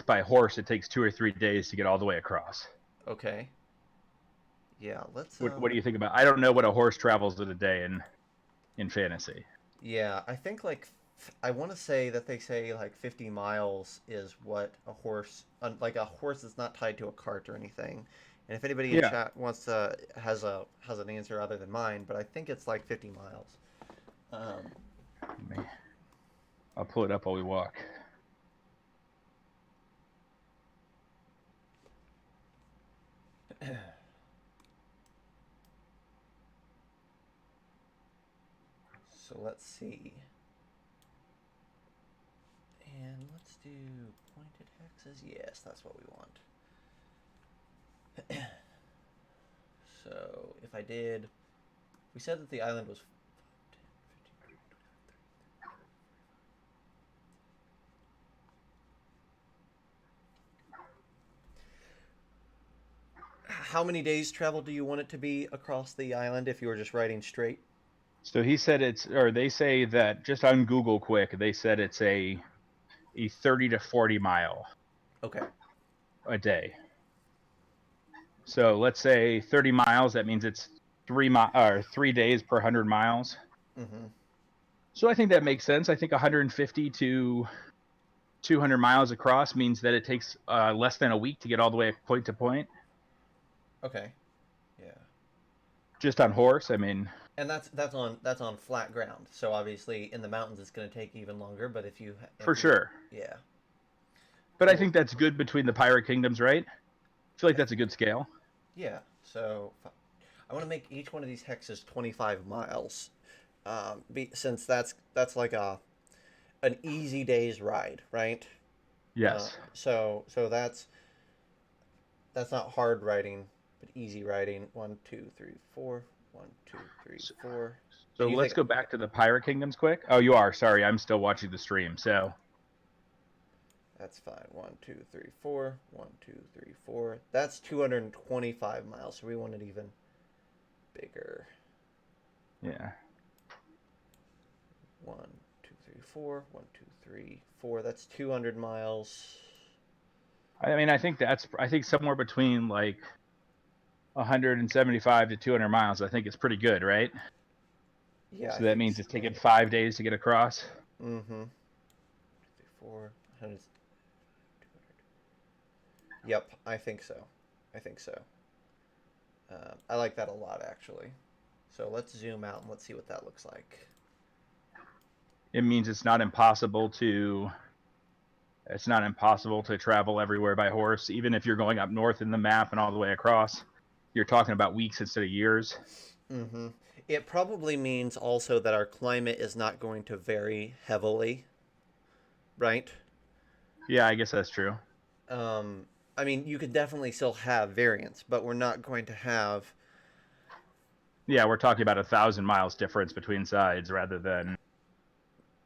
by horse, it takes 2 or 3 days to get all the way across. Okay. Yeah, let's What do you think about? I don't know what a horse travels in a day in fantasy. yeah, I think like I want to say that they say like 50 miles is what a horse like a horse that's not tied to a cart or anything. And if anybody in Yeah. chat wants to has an answer other than mine, but I think it's like 50 miles. Um, I'll pull it up while we walk. see. And let's do pointed hexes. Yes, that's what we want. So if I did, we said that the island was 10, 15, how many days travel do you want it to be across the island if you were just riding straight? So he said they say that just on Google quick, they said it's a 30 to 40 mile Okay. a day. So let's say 30 miles. That means it's 3 days per 100 miles. Mm-hmm. So I think that makes sense. I think 150 to 200 miles across means that it takes less than a week to get all the way point to point. Okay. Yeah. Just on horse, I mean, And that's on flat ground. So obviously in the mountains it's going to take even longer. But for if you sure. yeah, But I cool. think that's good between the pirate kingdoms, right? I feel like I th- that's a good scale. yeah. So I want to make each one of these hexes 25 miles. Since that's like an easy day's ride, right? Yes. So that's not hard riding, but easy riding. One, two, three, four. One, two, three, So, four. And so you let's think go back to the pirate kingdoms quick. Oh, you are. Sorry, I'm still watching the stream. So that's fine. One, two, three, four. One, two, three, four. That's 225 miles. So we want it even bigger. yeah. One, two, three, four. One, two, three, four. That's 200 miles. I mean, I think somewhere between like 175 to 200 miles. I think it's pretty good, right? Yeah, I So that think means so. it's taking 5 days to get across. Mm-hmm. Three, four. 100, 200. Yep, I think so. I think so. I like that a lot, actually. So let's zoom out and let's see what that looks like. It means it's not impossible to travel everywhere by horse, even if you're going up north in the map and all the way across. You're talking about weeks instead of years. Mm-hmm. It probably means also that our climate is not going to vary heavily, right? Yeah, I guess that's true. Um, I mean, you could definitely still have variance, but we're not going to have Yeah, we're talking about 1,000 miles difference between sides rather than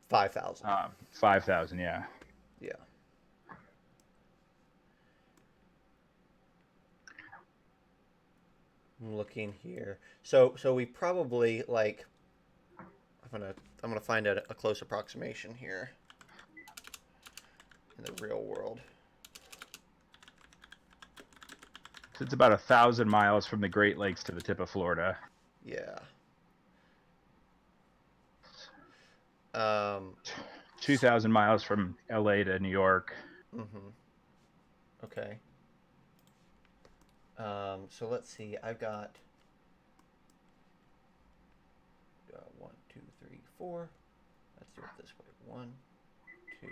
5,000. 5,000. Yeah. Yeah. I'm looking here. So we probably like I'm gonna find a close approximation here in the real world. So it's about 1,000 miles from the Great Lakes to the tip of Florida. Yeah. Um. 2,000 miles from LA to New York. Mm-hmm. Okay. So let's see. I've got one, two, three, four. Let's do it this way. One, two.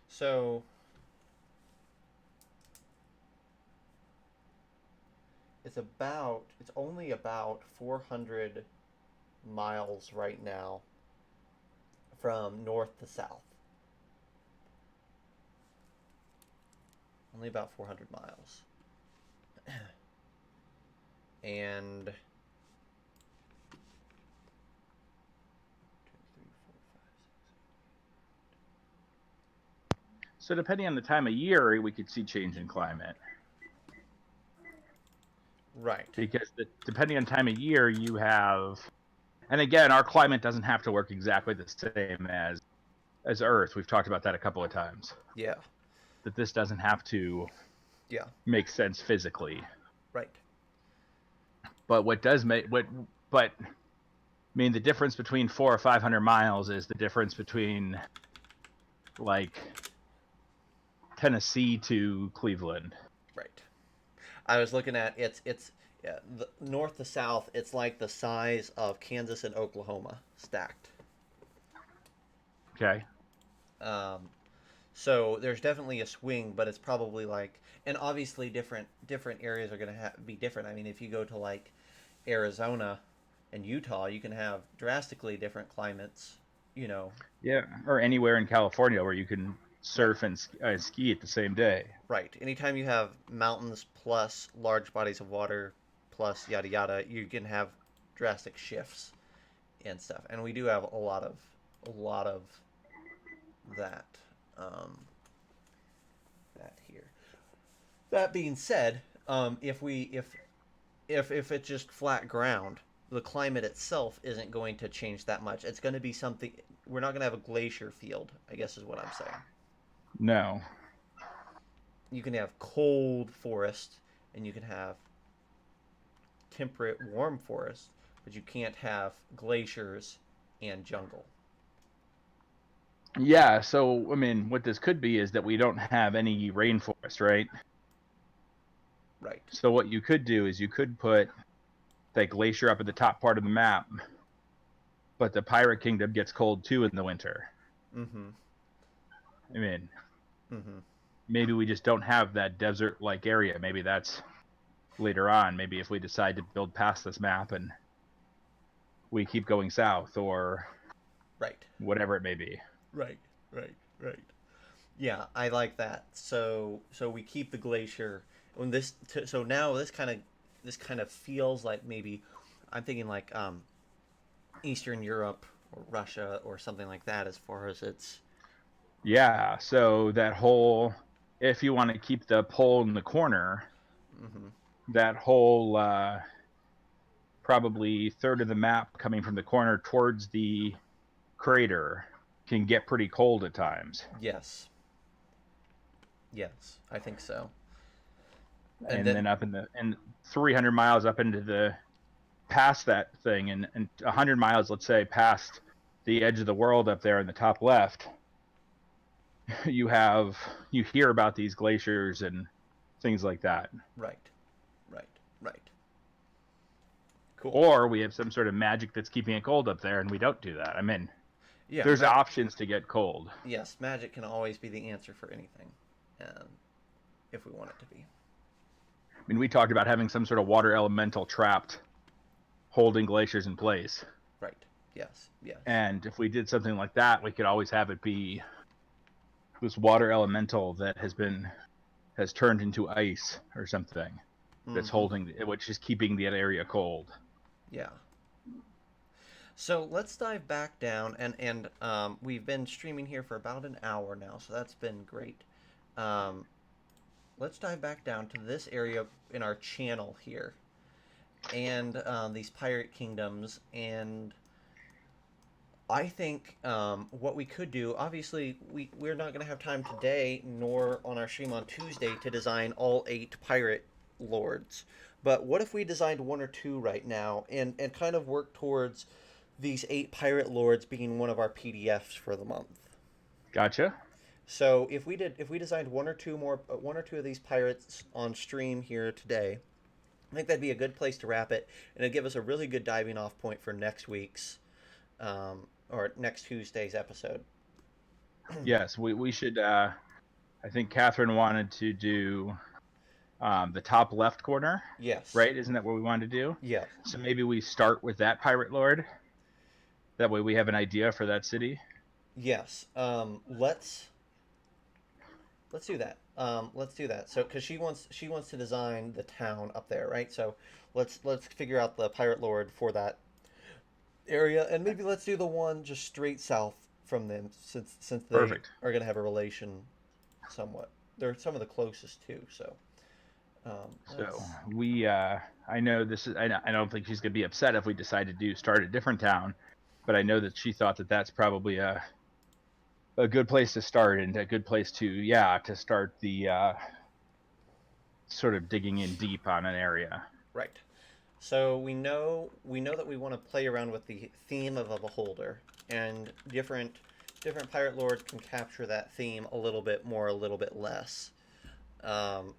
So it's only about 400 miles right now from north to south. Only about 400 miles. And 2, 3, 4, 5, 6. So depending on the time of year, we could see change in climate. Right. Because depending on time of year, you have, and again, our climate doesn't have to work exactly the same as Earth. We've talked about that a couple of times. Yeah. That this doesn't have to Yeah. make sense physically. Right. But what does make but I mean the difference between 400 or 500 miles is the difference between like Tennessee to Cleveland. Right. I was looking at it's yeah, the north to south. It's like the size of Kansas and Oklahoma stacked. Okay. Um, so there's definitely a swing, but it's probably like, and obviously different areas are going to be different. I mean, if you go to like Arizona and Utah, you can have drastically different climates. You know, Yeah, or anywhere in California where you can right, surf and ski at the same day. right. Anytime you have mountains plus large bodies of water plus yada yada, you can have drastic shifts and stuff. And we do have a lot of that that here. That being said, if it's just flat ground, the climate itself isn't going to change that much. It's going to be something. We're not going to have a glacier field, I guess is what I'm saying. No. You can have cold forest, and you can have temperate, warm forest, but you can't have glaciers and jungle. Yeah, so I mean, what this could be is that we don't have any rainforest, right? Right. So what you could do is you could put that glacier up at the top part of the map, but the Pirate Kingdom gets cold too in the winter. Mm-hmm. I mean, Mm-hmm. maybe we just don't have that desert-like area. Maybe that's later on. Maybe if we decide to build past this map and we keep going south or Right. whatever it may be. Right. Right. Right. Yeah, I like that. So we keep the glacier when so now this kind of feels like maybe I'm thinking like Eastern Europe or Russia or something like that as far as its Yeah, so that whole, if you want to keep the pole in the corner, hmm that whole probably third of the map coming from the corner towards the crater can get pretty cold at times. yes. Yes, I think so. And And then then up in the and 300 miles up into the past that thing, and 100 miles, let's say, past the edge of the world up there in the top left, you hear about these glaciers and things like that. right. Right. Right. Cool. Or we have some sort of magic that's keeping it cold up there, and we don't do that. I mean, Yeah, there's options to get cold. yes, magic can always be the answer for anything. If we want it to be. I mean, we talked about having some sort of water elemental trapped, holding glaciers in place. Right. Yes. Yes. And if we did something like that, we could always have it be this water elemental that has turned into ice or something that's Mm-hmm. holding, which is keeping the area cold. Yeah. So let's dive back down, and we've been streaming here for about an hour now, so that's been great. Um, let's dive back down to this area in our channel here, and these pirate kingdoms. And I think what we could do, obviously, we're not going to have time today, nor on our stream on Tuesday, to design all 8 pirate lords. But what if we designed one or two right now, and kind of work towards these 8 pirate lords being one of our PDFs for the month? Gotcha. So if we designed one or two of these pirates on stream here today, I think that'd be a good place to wrap it, and it'd give us a really good diving off point for next week's or next Tuesday's episode. Yes, we should. I think Catherine wanted to do the top left corner, Yes. right? Isn't that what we wanted to do? Yeah. So maybe we start with that pirate lord. That way we have an idea for that city. Yes. Let's do that. Let's do that. So, because she wants to design the town up there, right? So, let's figure out the pirate lord for that area, and maybe let's do the one just straight south from them, since they Perfect. are gonna have a relation, somewhat. They're some of the closest too. So, So let's. I know this is, I don't think she's gonna be upset if we decide to start a different town, but I know that she thought that that's probably a good place to start and a good place to start the sort of digging in deep on an area. Right. So we know that we want to play around with the theme of a beholder and different different pirate lords can capture that theme a little bit more, a little bit less. Um,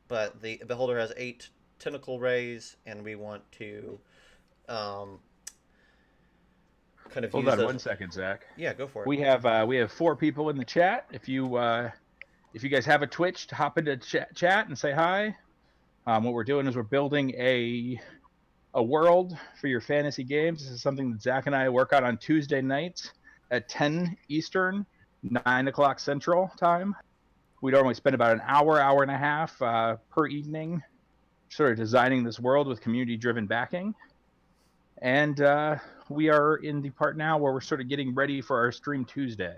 but the beholder has 8 tentacle rays, and we want to um, kind of Hold use on those. 1 second, Zach. Yeah, go for it. We have 4 people in the chat. If you guys have a Twitch, to hop into chat and say hi. What we're doing is we're building a world for your fantasy games. This is something that Zach and I work on Tuesday nights at 10 Eastern, 9 o'clock Central time. We normally spend about an hour, hour and a half per evening, sort of designing this world with community-driven backing. And we are in the part now where we're sort of getting ready for our stream Tuesday.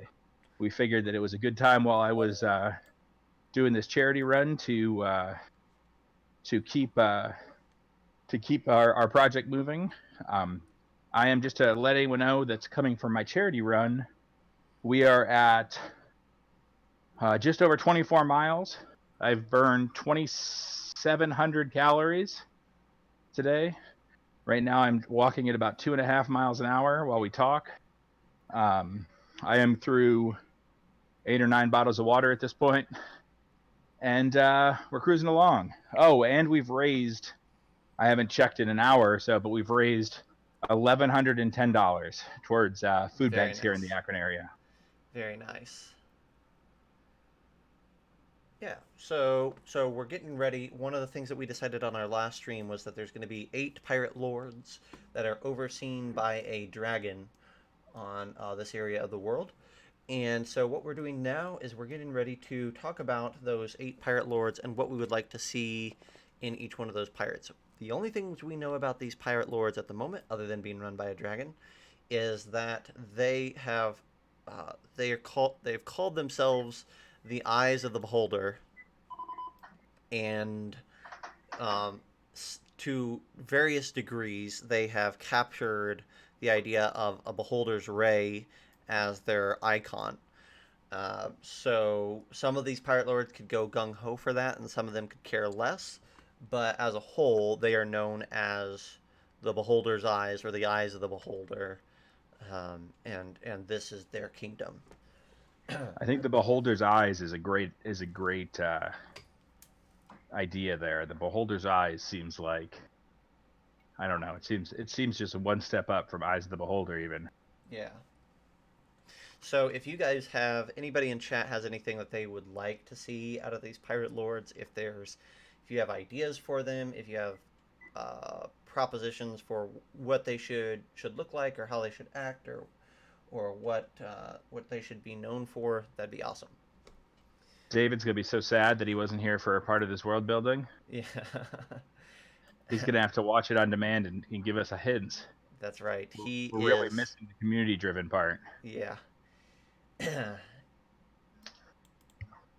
We figured that it was a good time while I was doing this charity run to keep our project moving. I am just to let anyone know that's coming from my charity run. We are at just over 24 miles. I've burned 2,700 calories today. Right now, I'm walking at about 2.5 miles an hour while we talk. I am through 8 or 9 bottles of water at this point, and we're cruising along. Oh, and we've raised, I haven't checked in an hour or so, but we've raised $1,110 towards food Very banks here in the nice. Akron area. Very nice. Yeah. So we're getting ready. One of the things that we decided on our last stream was that there's going to be 8 pirate lords that are overseen by a dragon on this area of the world. And so what we're doing now is we're getting ready to talk about those 8 pirate lords and what we would like to see in each one of those pirates. The only things we know about these pirate lords at the moment, other than being run by a dragon, is that they've called themselves the Eyes of the Beholder, and um, to various degrees they have captured the idea of a beholder's ray as their icon. So some of these pirate lords could go gung ho for that, and some of them could care less. But as a whole, they are known as the Beholder's Eyes, or the Eyes of the Beholder, and this is their kingdom. I think the beholder's eyes is a great idea there. The beholder's eyes seems like, I don't know. It seems just one step up from eyes of the beholder even. Yeah. So if you guys have anybody in chat has anything that they would like to see out of these pirate lords, if you have ideas for them, if you have propositions for what they should look like, or how they should act, or what they should be known for, that'd be awesome. David's gonna be so sad that he wasn't here for a part of this world building. Yeah. He's gonna have to watch it on demand and give us a hint. That's right. He We're really is. missing the community-driven part. Yeah.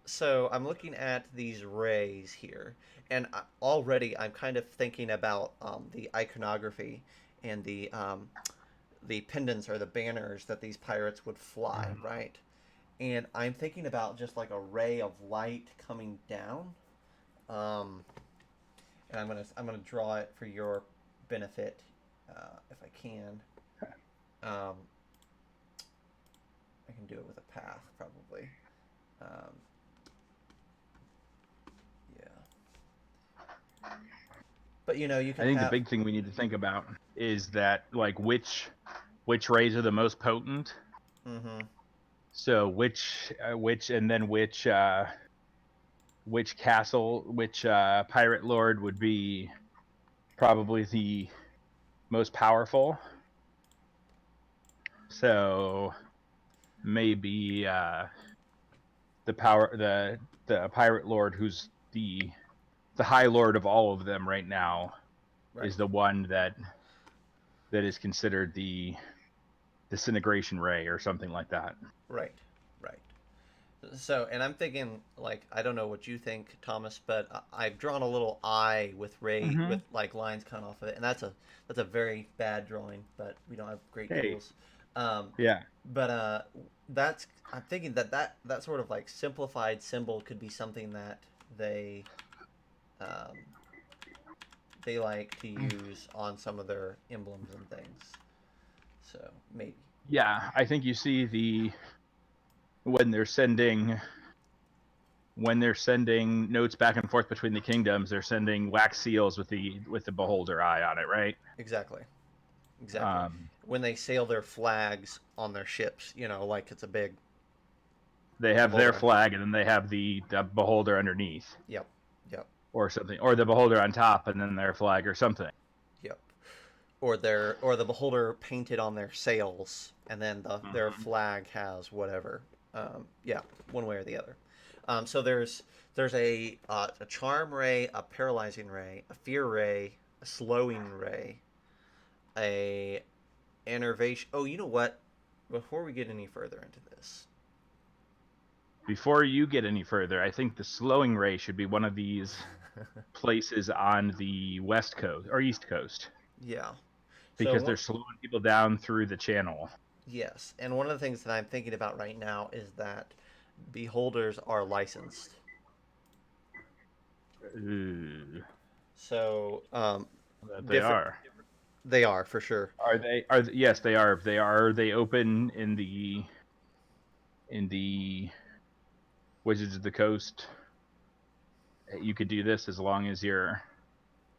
So I'm looking at these rays here, and already I'm kind of thinking about the iconography and the pendants or the banners that these pirates would fly, right? And I'm thinking about just like a ray of light coming down, um, and I'm gonna draw it for your benefit, if I can. Um, I can do it with a path probably. Um, yeah. But you I can think the have. big thing we need to think about is that, like, which rays are the most potent. Mm-hmm. So and then which castle, which pirate lord would be probably the most powerful. So maybe the pirate lord who's the high lord of all of them right now Right. is the one that is considered the disintegration ray or something like that. Right. Right. So, and I'm thinking, like, I don't know what you think, Thomas, but I've drawn a little eye Mm-hmm. with like lines cut off of it, and that's a very bad drawing, but we don't have great Hey, tools. Um, yeah, but that's I'm thinking that sort of like simplified symbol could be something that um, they like to use on some of their emblems and things. So maybe. Yeah, I think you see when they're sending notes back and forth between the kingdoms, they're sending wax seals with the beholder eye on it, right? Exactly. Exactly. Um, When they sail their flags on their ships, like it's a big they have their beholder. flag, and then they have the beholder underneath, Yep. Yep. or something, or the beholder on top, and then their flag, or something. Yep. Or the beholder painted on their sails, and then their Mm-hmm. flag has whatever. Yeah, one way or the other. So there's a charm ray, a paralyzing ray, a fear ray, a slowing ray, a enervation. Oh, you know what? Before we get any further into this, Before you get any further, I think the slowing ray should be one of these places on the west coast or east coast yeah. So because they're slowing people down through the channel. yes, and one of the things that I'm thinking about right now is that beholders are licensed. Ooh, So that they different are. they are for sure. Are they? Are yes, they are. They are. They open in the Wizards of the Coast. You could do this as long as you're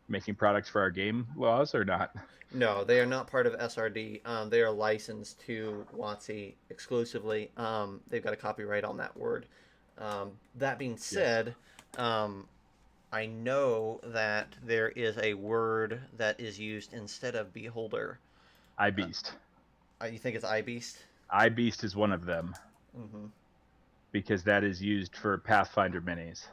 making products for our game laws or not. No, they are not part of SRD. They are licensed to WotC exclusively. They've got a copyright on that word. That being Yes, said, um, I know that there is a word that is used instead of beholder. I Uh, Beast. you think it's iBeast? I Beast is one of them Mm-hmm. because that is used for Pathfinder minis.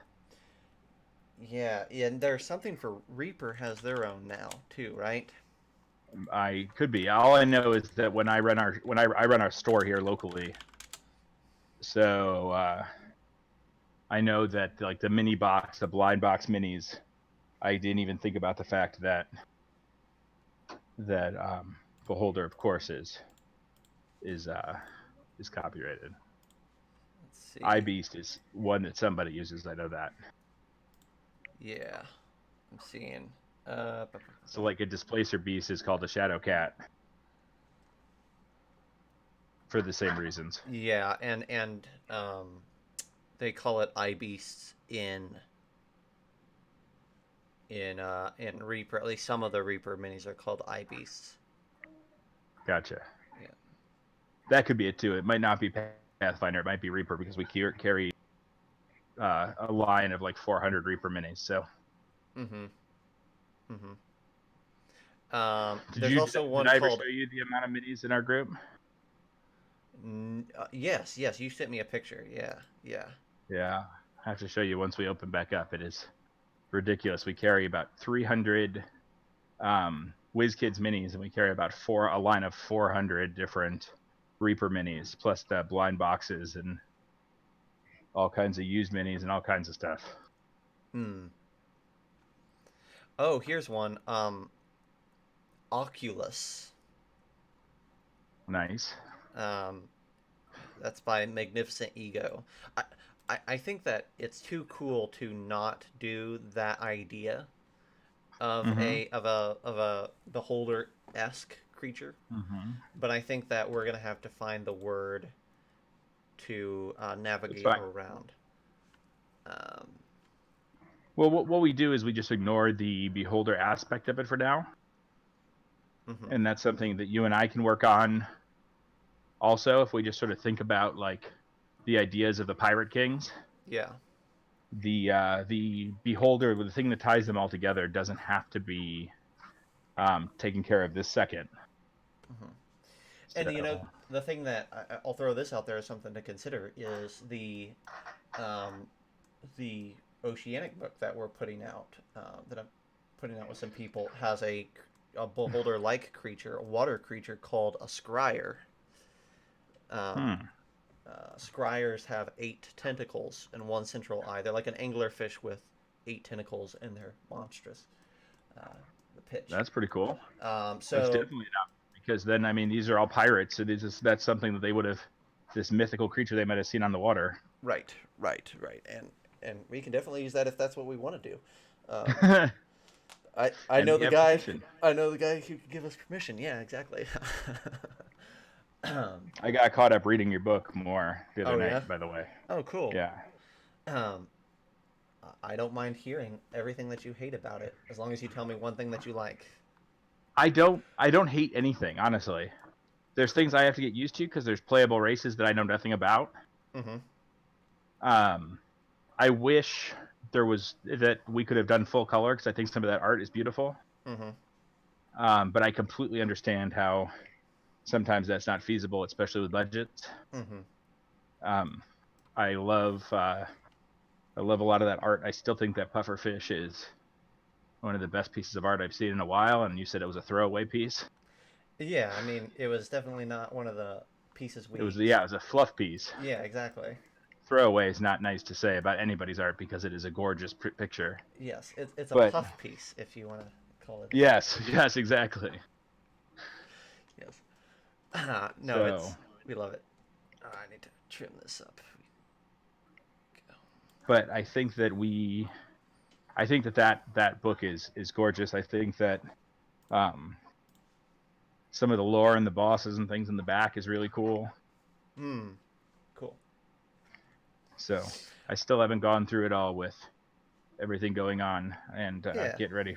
Yeah, and there's something for Reaper has their own now too, right? I could be. All I know is that I run our store here locally, so I know that like the mini box, the blind box minis. I didn't even think about the fact that Beholder, of course, is uh, is copyrighted. Let's see. iBeast is one that somebody uses. I know that. Yeah, I'm seeing. So like a displacer beast is called a shadow cat for the same reasons. Yeah, and they call it iBeasts in Reaper. At least some of the Reaper minis are called iBeasts. Gotcha. Yeah. That could be it too. It might not be Pathfinder. It might be Reaper because we carry a line of like 400 Reaper minis. So Mm-hmm. Mm-hmm. did There's you also did one I ever called. show you the amount of minis in our group? Yes, yes. You sent me a picture. Yeah, yeah. Yeah, I have to show you once we open back up. It is ridiculous. We carry about 300 WizKids minis, and we carry about a line of 400 different Reaper minis, plus the blind boxes and all kinds of used minis and all kinds of stuff. Hmm. Oh, here's one. Oculus. Nice. Um, that's by Magnificent Ego. I, I think that it's too cool to not do that idea of Mm-hmm. a beholder esque creature, Mm-hmm. but I think that we're gonna have to find the word to It's navigate fine. around. Um, Well, what we do is we just ignore the beholder aspect of it for now, mhm. and that's something that you and I can work on. Also, if we just sort of think about like the ideas of the pirate kings, Yeah. the beholder, the thing that ties them all together, doesn't have to be taken care of this second. Mhm. And So, the thing that I'll throw this out there as something to consider is um, the oceanic book that we're putting out, that I'm putting out with some people, has a beholder like creature, a water creature called a scryer. Um, hmm, Scryers have 8 tentacles and one central eye. They're like an anglerfish with 8 tentacles, and they're monstrous. Uh, the pitch. that's pretty cool. That's So definitely not because then I mean these are all pirates, so that's something that they would have this mythical creature they might have seen on the water. right, right, right, and we can definitely use that if that's what we want to do. Um, And I know we the have guy. permission. I know the guy who can give us permission. Yeah, exactly. I got caught up reading your book more the other Oh yeah. night, by the way. Oh cool. Yeah. Um, I don't mind hearing everything that you hate about it, as long as you tell me one thing that you like. I don't hate anything, honestly. There's things I have to get used to because there's playable races that I know nothing about. Mm-hmm. Um, I wish there was that we could have done full color because I think some of that art is beautiful. Mm-hmm. But I completely understand how sometimes that's not feasible, especially with budgets. Mm-hmm. Um, I love I love a lot of that art. I still think that pufferfish is one of the best pieces of art I've seen in a while. And you said it was a throwaway piece. Yeah, I mean, it was definitely not one of the pieces It was we. yeah, it was a fluff piece. Yeah, exactly. Throwaway is not nice to say about anybody's art because it is a gorgeous picture. Yes, it's a But puff piece, if you want to call it that. yes, yes, exactly. Yes. No, So, it's we love it. I need to trim this up. Go. but I think that book is gorgeous. I think that um, some of the lore and the bosses and things in the back is really cool. Hmm. Cool. So I still haven't gone through it all with everything going on and Yeah. getting ready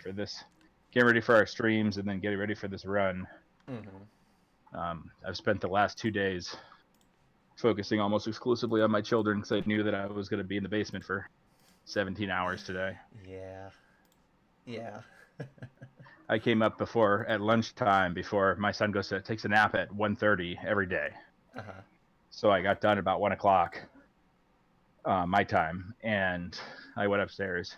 for our streams, and then getting ready for this run. Mm-hmm. I've spent the last 2 days focusing almost exclusively on my children because I knew that I was going to be in the basement for 17 hours today. Yeah. Yeah. I came up before at lunchtime before my son takes a nap at 1:30 every day. Uh-huh. So I got done about 1 o'clock my time, and I went upstairs.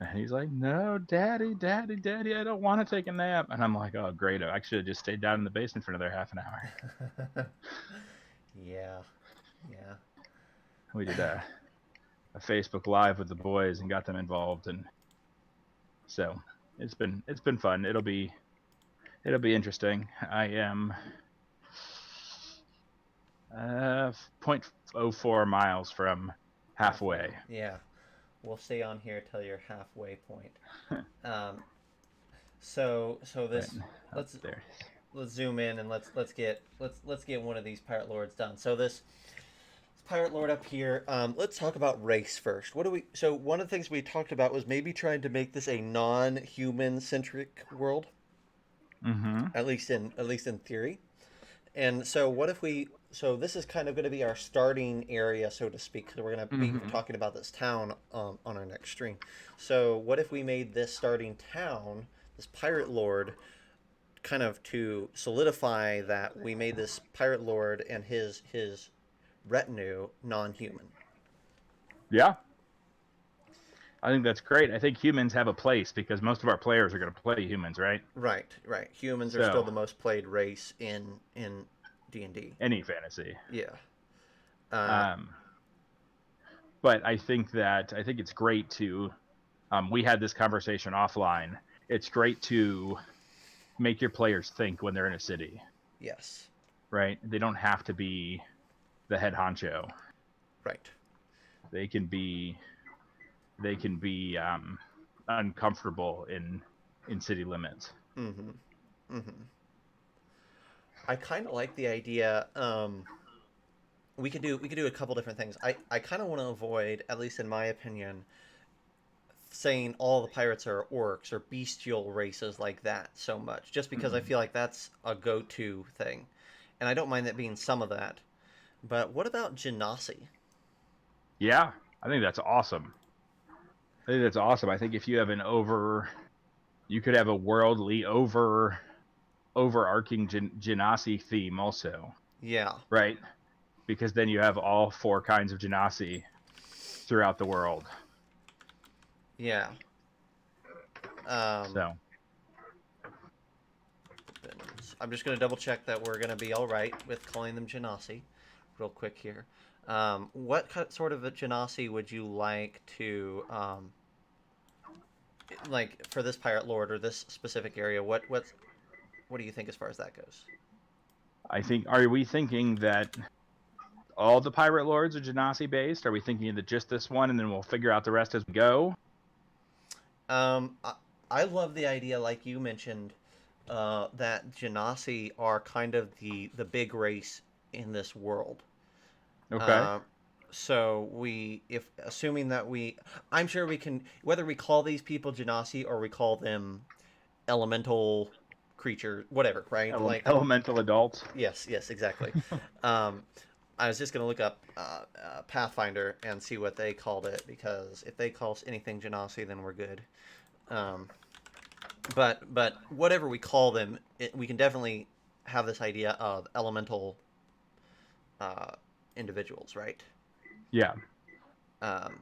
And he's like, "No, daddy, daddy, daddy, I don't want to take a nap." And I'm like, "Oh, great! I should have just stayed down in the basement for another half an hour." Yeah. Yeah. We did a Facebook Live with the boys and got them involved, and so it's been fun. It'll be interesting. I am 0.04 miles from Halfway. halfway. Yeah. We'll stay on here till your halfway point. Um, so But this up let's there. let's zoom in and let's get one of these pirate lords done. So this pirate lord up here. Let's talk about race first. What do we? So one of the things we talked about was maybe trying to make this a non-human centric world, Mm-hmm. at least in theory. And so what if we? So this is kind of going to be our starting area, so to speak. Because we're going to be Mm-hmm. talking about this town on our next stream. So what if we made this starting town, this pirate lord, kind of to solidify that we made this pirate lord and his retinue non-human. Yeah, I think that's great. I think humans have a place because most of our players are going to play humans, right? Right, right. Humans are still So the most played race in D&D. any fantasy. Yeah. Uh, Um, but I think it's great to. We had this conversation offline. It's great to make your players think when they're in a city, yes. right? They don't have to be the head honcho. Right. They can be uncomfortable in city limits. Mm-hmm. Mm-hmm. I kind of like the idea. We could do a couple different things. I kind of want to avoid, at least in my opinion, saying all the pirates are orcs or bestial races like that so much, just because I Mm. feel like that's a go-to thing, and I don't mind that being some of that. But what about genasi? Yeah, I think that's awesome. I think that's awesome. I think if you have you could have a worldly overarching genasi theme also, Yeah, right? Because then you have all four kinds of genasi throughout the world. yeah. Um, So I'm just gonna double check that we're gonna be all right with calling them genasi, real quick here. What sort of a genasi would you like to like for this pirate lord or this specific area? What do you think as far as that goes? I think, are we thinking that all the pirate lords are genasi based? Are we thinking that just this one, and then we'll figure out the rest as we go? I love the idea, like you mentioned, that Genasi are kind of the big race in this world. Okay. Uh, so if assuming that I'm sure we can, whether we call these people Genasi or we call them elemental creature, whatever, right? Like, Elemental adults. yes, yes, exactly. Um, I was just gonna look up Pathfinder and see what they called it, because if they call anything Genasi, then we're good. Um, but whatever we call them, we can definitely have this idea of elemental uh, individuals, right? Yeah. Um,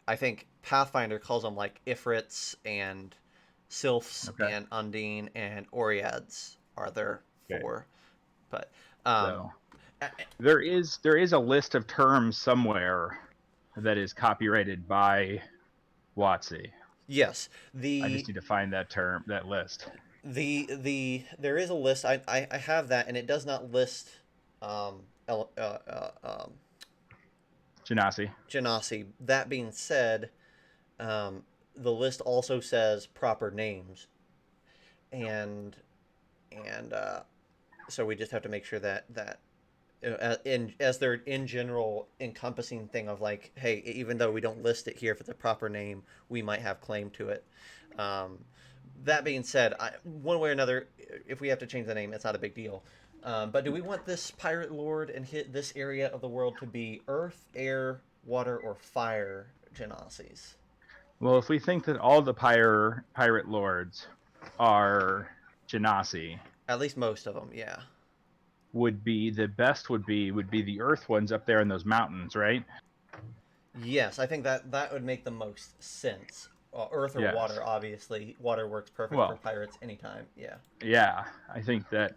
I think Pathfinder calls them like Ifrits and Sylphs Okay. and Undine and Oreads are there Okay. for. But um, So there is a list of terms somewhere that is copyrighted by WotC. yes, I just need to find that list. there is a list. I have that, and it does not list Genasi. Genasi. That being said, the list also says proper names, and and so we just have to make sure that in as they're in general encompassing thing of like, hey, even though we don't list it here, if it's a proper name, we might have claim to it. Um, that being said, one way or another, if we have to change the name, it's not a big deal. But do we want this pirate lord and hit this area of the world to be earth, air, water, or fire Genasis? Well, if we think that all the pirate lords are Genasi, At least most of them, yeah. would be the best would be the Earth ones up there in those mountains, right? Yes, I think that would make the most sense. Earth or Yes. water, obviously. Water works perfect for Well, pirates anytime. Yeah. yeah, I think that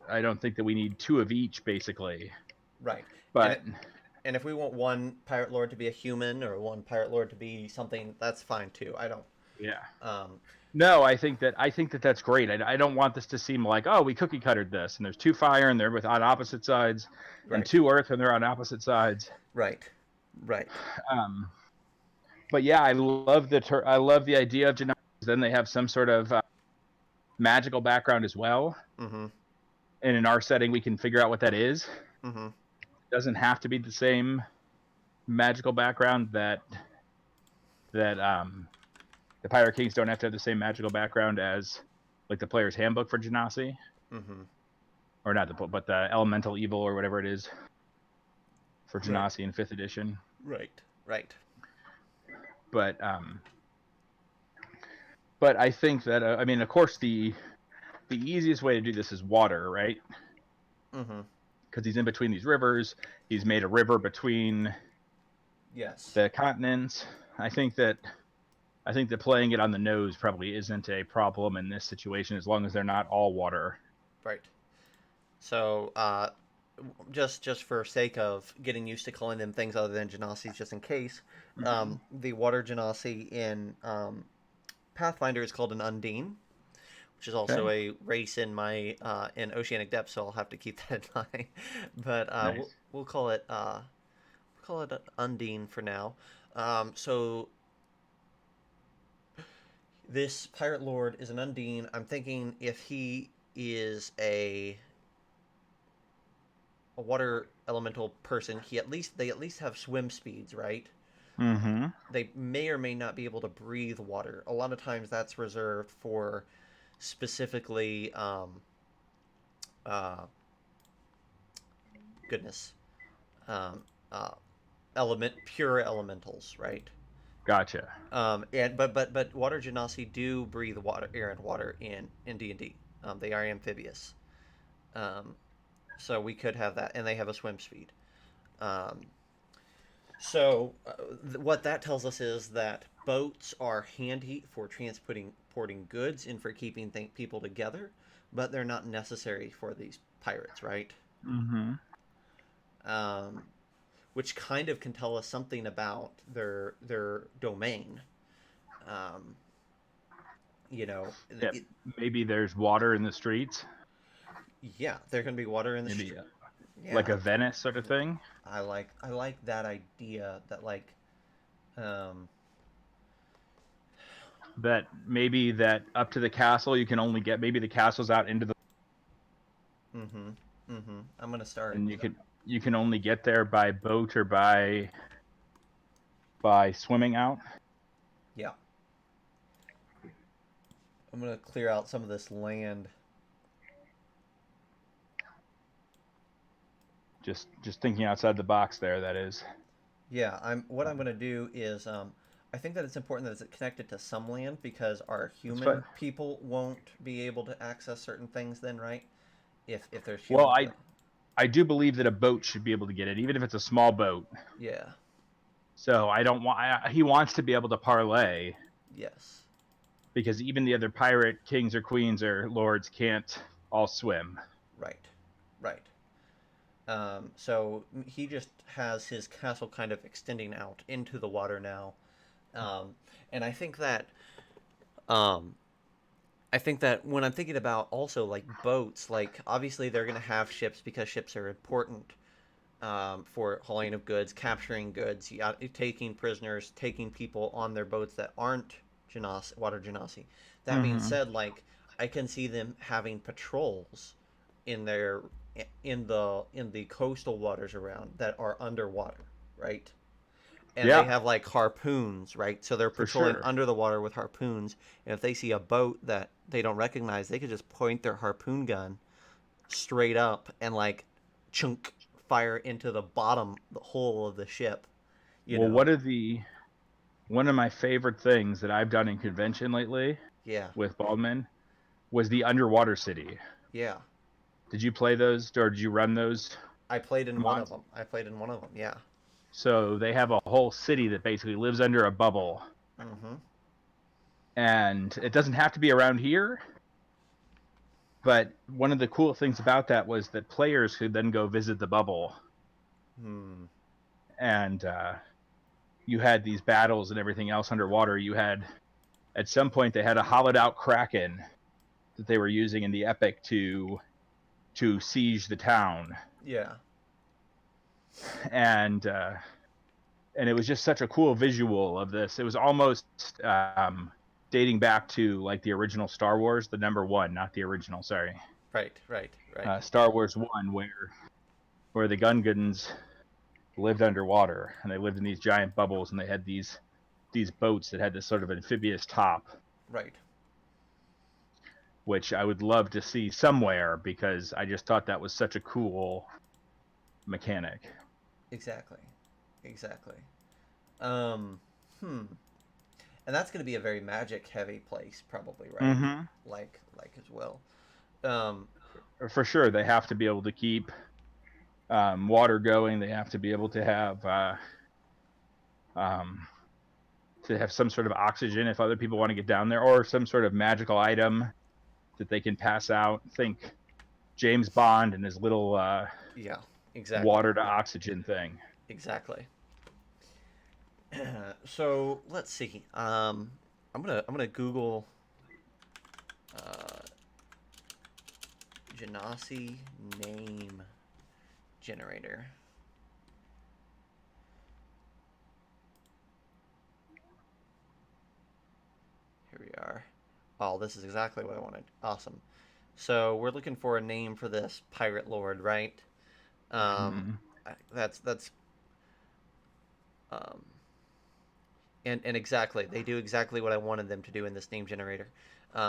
I don't think that we need two of each, basically. Right. And But it, and if we want one pirate lord to be a human or one pirate lord to be something, that's fine too. I don't. yeah, Um, no, I think that that's great. I don't want this to seem like, oh, we cookie cuttered this, and there's two fire and they're on opposite sides, and right. two earth and they're on opposite sides. Right. Right. Um, but yeah, I love the idea of Genasi. Then they have some sort of magical background as well, Mm-hmm. and in our setting, we can figure out what that is. Mm-hmm. It doesn't have to be the same magical background that the Pirate Kings don't have to have the same magical background as like the player's handbook for Genasi, Mm-hmm. or not but the Elemental Evil or whatever it is for Right. Genasi in fifth edition. Right. Right. But but I think that I mean, of course, the easiest way to do this is water, right? Mm-hmm. Because he's in between these rivers. He's made a river between Yes. the continents. I think that playing it on the nose probably isn't a problem in this situation, as long as they're not all water. Right. So, just for sake of getting used to calling them things other than Genasi, just in case, the water Genasi in Pathfinder is called an Undine, which is also Okay, a race in my in Oceanic Depths, so I'll have to keep that in mind. But nice. we'll call it an Undine for now. So this pirate lord is an Undine. I'm thinking if he is a water elemental person, they at least have swim speeds, right? Mm-hmm. They may or may not be able to breathe water. A lot of times that's reserved for specifically uh, goodness um, uh, pure elementals, right? Gotcha. And but water genasi do breathe water, air, and water in D&D. They are amphibious, um, so we could have that, and they have a swim speed. Um, what that tells us is that boats are handy for transporting goods and for keeping people together, but they're not necessary for these pirates, right? Mm-hmm. Um, which kind of can tell us something about their domain. Um, you know, Yeah, maybe there's water in the streets. yeah, there can be water in the Maybe street. like Yeah, a Venice sort of thing. I like that idea that like um, that maybe that up to the castle you can only get, maybe the castle's out into the, Mm-hmm. Mm-hmm. I'm gonna start. and you can only get there by boat or by swimming out. Yeah. I'm gonna clear out some of this land. Just thinking outside the box there, that is. Yeah. I'm gonna do is I think that it's important that it's connected to some land because our That's human fine. people won't be able to access certain things then, right? If there's Well, humans I that. I do believe that a boat should be able to get it, even if it's a small boat. Yeah. So I don't want. He wants to be able to parlay Yes. because even the other pirate kings or queens or lords can't all swim. Right. Right. So he just has his castle kind of extending out into the water now, and um, I think that when I'm thinking about also like boats, like obviously they're going to have ships because ships are important for hauling of goods, capturing goods, taking prisoners, taking people on their boats that aren't water genasi. That being Mm-hmm. said, like I can see them having patrols in their in the coastal waters around that are underwater, right? And they Yeah, have like harpoons, right? So they're for patrolling sure. under the water with harpoons. And if they see a boat that they don't recognize, they could just point their harpoon gun straight up and like chunk fire into the hole of the ship, you Well, know? one of my favorite things that I've done in convention lately Yeah, with Baldman was the underwater city. yeah. Did you play those or did you run those I played in one of mods? them. I played in one of them. Yeah. So they have a whole city that basically lives under a bubble, Mm-hmm. and it doesn't have to be around here. But one of the cool things about that was that players could then go visit the bubble, Hmm. and you had these battles and everything else underwater. You had at some point they had a hollowed out kraken that they were using in the epic to siege the town, Yeah. and and it was just such a cool visual of this. It was almost dating back to like the original Star Wars, the number one, not the original. Sorry, Right. Right. Right. Star Wars One, where the Gungans lived underwater and they lived in these giant bubbles and they had these boats that had this sort of amphibious top, Right. which I would love to see somewhere because I just thought that was such a cool mechanic. Exactly. Exactly. Um. Hmm. And that's going to be a very magic heavy place, probably, right? Mm-hmm. Like as well. Um. For sure, they have to be able to keep water going. They have to be able um, to have some sort of oxygen if other people want to get down there, or some sort of magical item that they can pass out. Think James Bond and his little Yeah. Exactly. water to oxygen thing. Exactly. So let's see. I'm gonna Google uh, Genasi name generator. Here we are. Oh, this is exactly what I wanted. Awesome. So we're looking for a name for this pirate lord, right? Um, Mm-hmm. that's um, and exactly they do exactly what I wanted them to do in this name generator.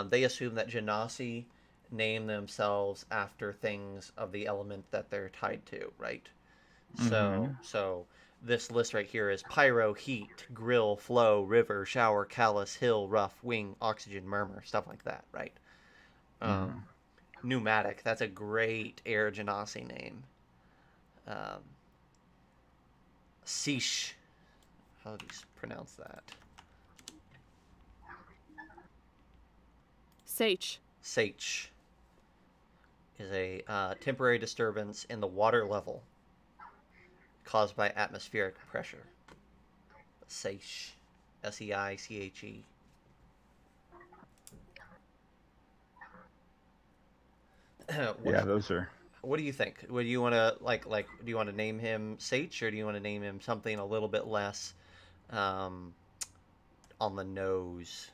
They assume that Genasi name themselves after things of the element that they're tied to, right? So Mm-hmm. so this list right here is pyro, heat, grill, flow, river, shower, callus, hill, rough, wing, oxygen, murmur, stuff like that, right? Mm-hmm. Um, pneumatic, that's a great air genasi name. Um, Sish, how do you pronounce that? Sage. Sach is a temporary disturbance in the water level caused by atmospheric pressure. Seiche, Seiche. what do Yeah, you those are. what do you think? Would you want to do you want to name him Sach or do you want to name him something a little bit less um, on the nose?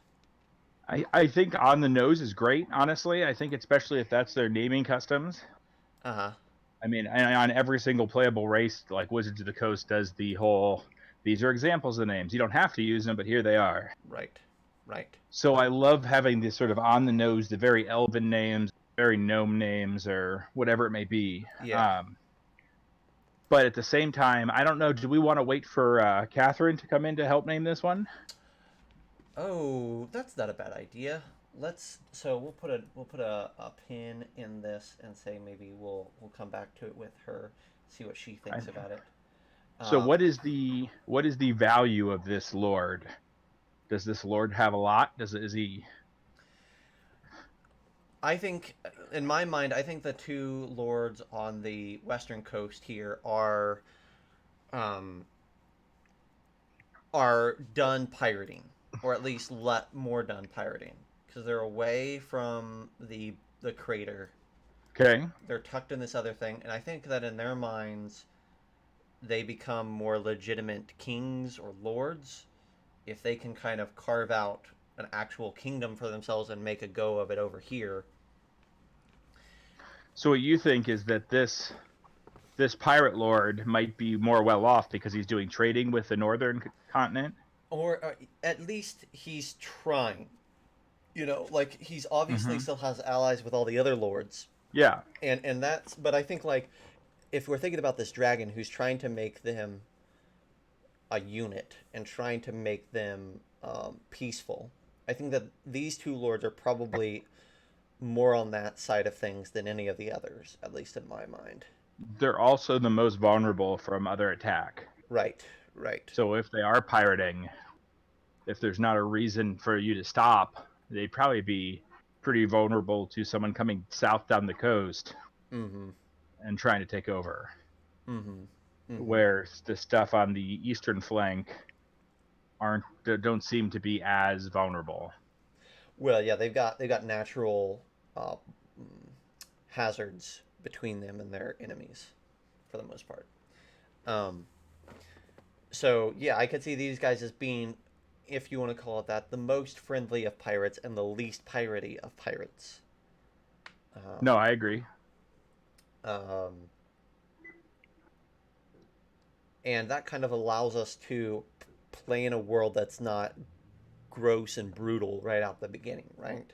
I think on the nose is great, honestly. I think especially if that's their naming customs. Uh huh. I mean, on every single playable race, like Wizards of the Coast does the whole, these are examples of names. You don't have to use them, but here they are. Right. Right. So I love having this sort of on the nose, the very elven names, very gnome names, or whatever it may be. Yeah. But at the same time, I don't know. Do we want to wait for Catherine to come in to help name this one? Oh, that's not a bad idea. We'll put a pin in this and say maybe we'll come back to it with her, see what she I, thinks about it. so Um, what is the value of this lord? Does this lord have a lot? Is he I think, in my mind, I think the two lords on the western coast here um, are done pirating, or at least let more done pirating, because they're away from the crater. okay? They're tucked in this other thing, and I think that in their minds, they become more legitimate kings or lords if they can kind of carve out an actual kingdom for themselves and make a go of it over here. So what you think is that this pirate lord might be more well off because he's doing trading with the northern continent? Or at least he's trying. Like he's obviously Mm-hmm. still has allies with all the other lords. Yeah. And that's but I think like if we're thinking about this dragon who's trying to make them a unit and trying to make them peaceful, I think that these two lords are probably more on that side of things than any of the others, at least in my mind. They're also the most vulnerable from other attack. Right, right. So if they are pirating, if there's not a reason for you to stop, they'd probably be pretty vulnerable to someone coming south down the coast Mm-hmm. and trying to take over. Mm-hmm. Mm-hmm. Where the stuff on the eastern flank aren't don't seem to be as vulnerable. Well, yeah, they've got natural uh, hazards between them and their enemies, for the most part. Um, so yeah, I could see these guys as being, if you want to call it that, the most friendly of pirates and the least piratey of pirates. No, Um, I agree. um, and that kind of allows us to play in a world that's not gross and brutal right out the beginning, right?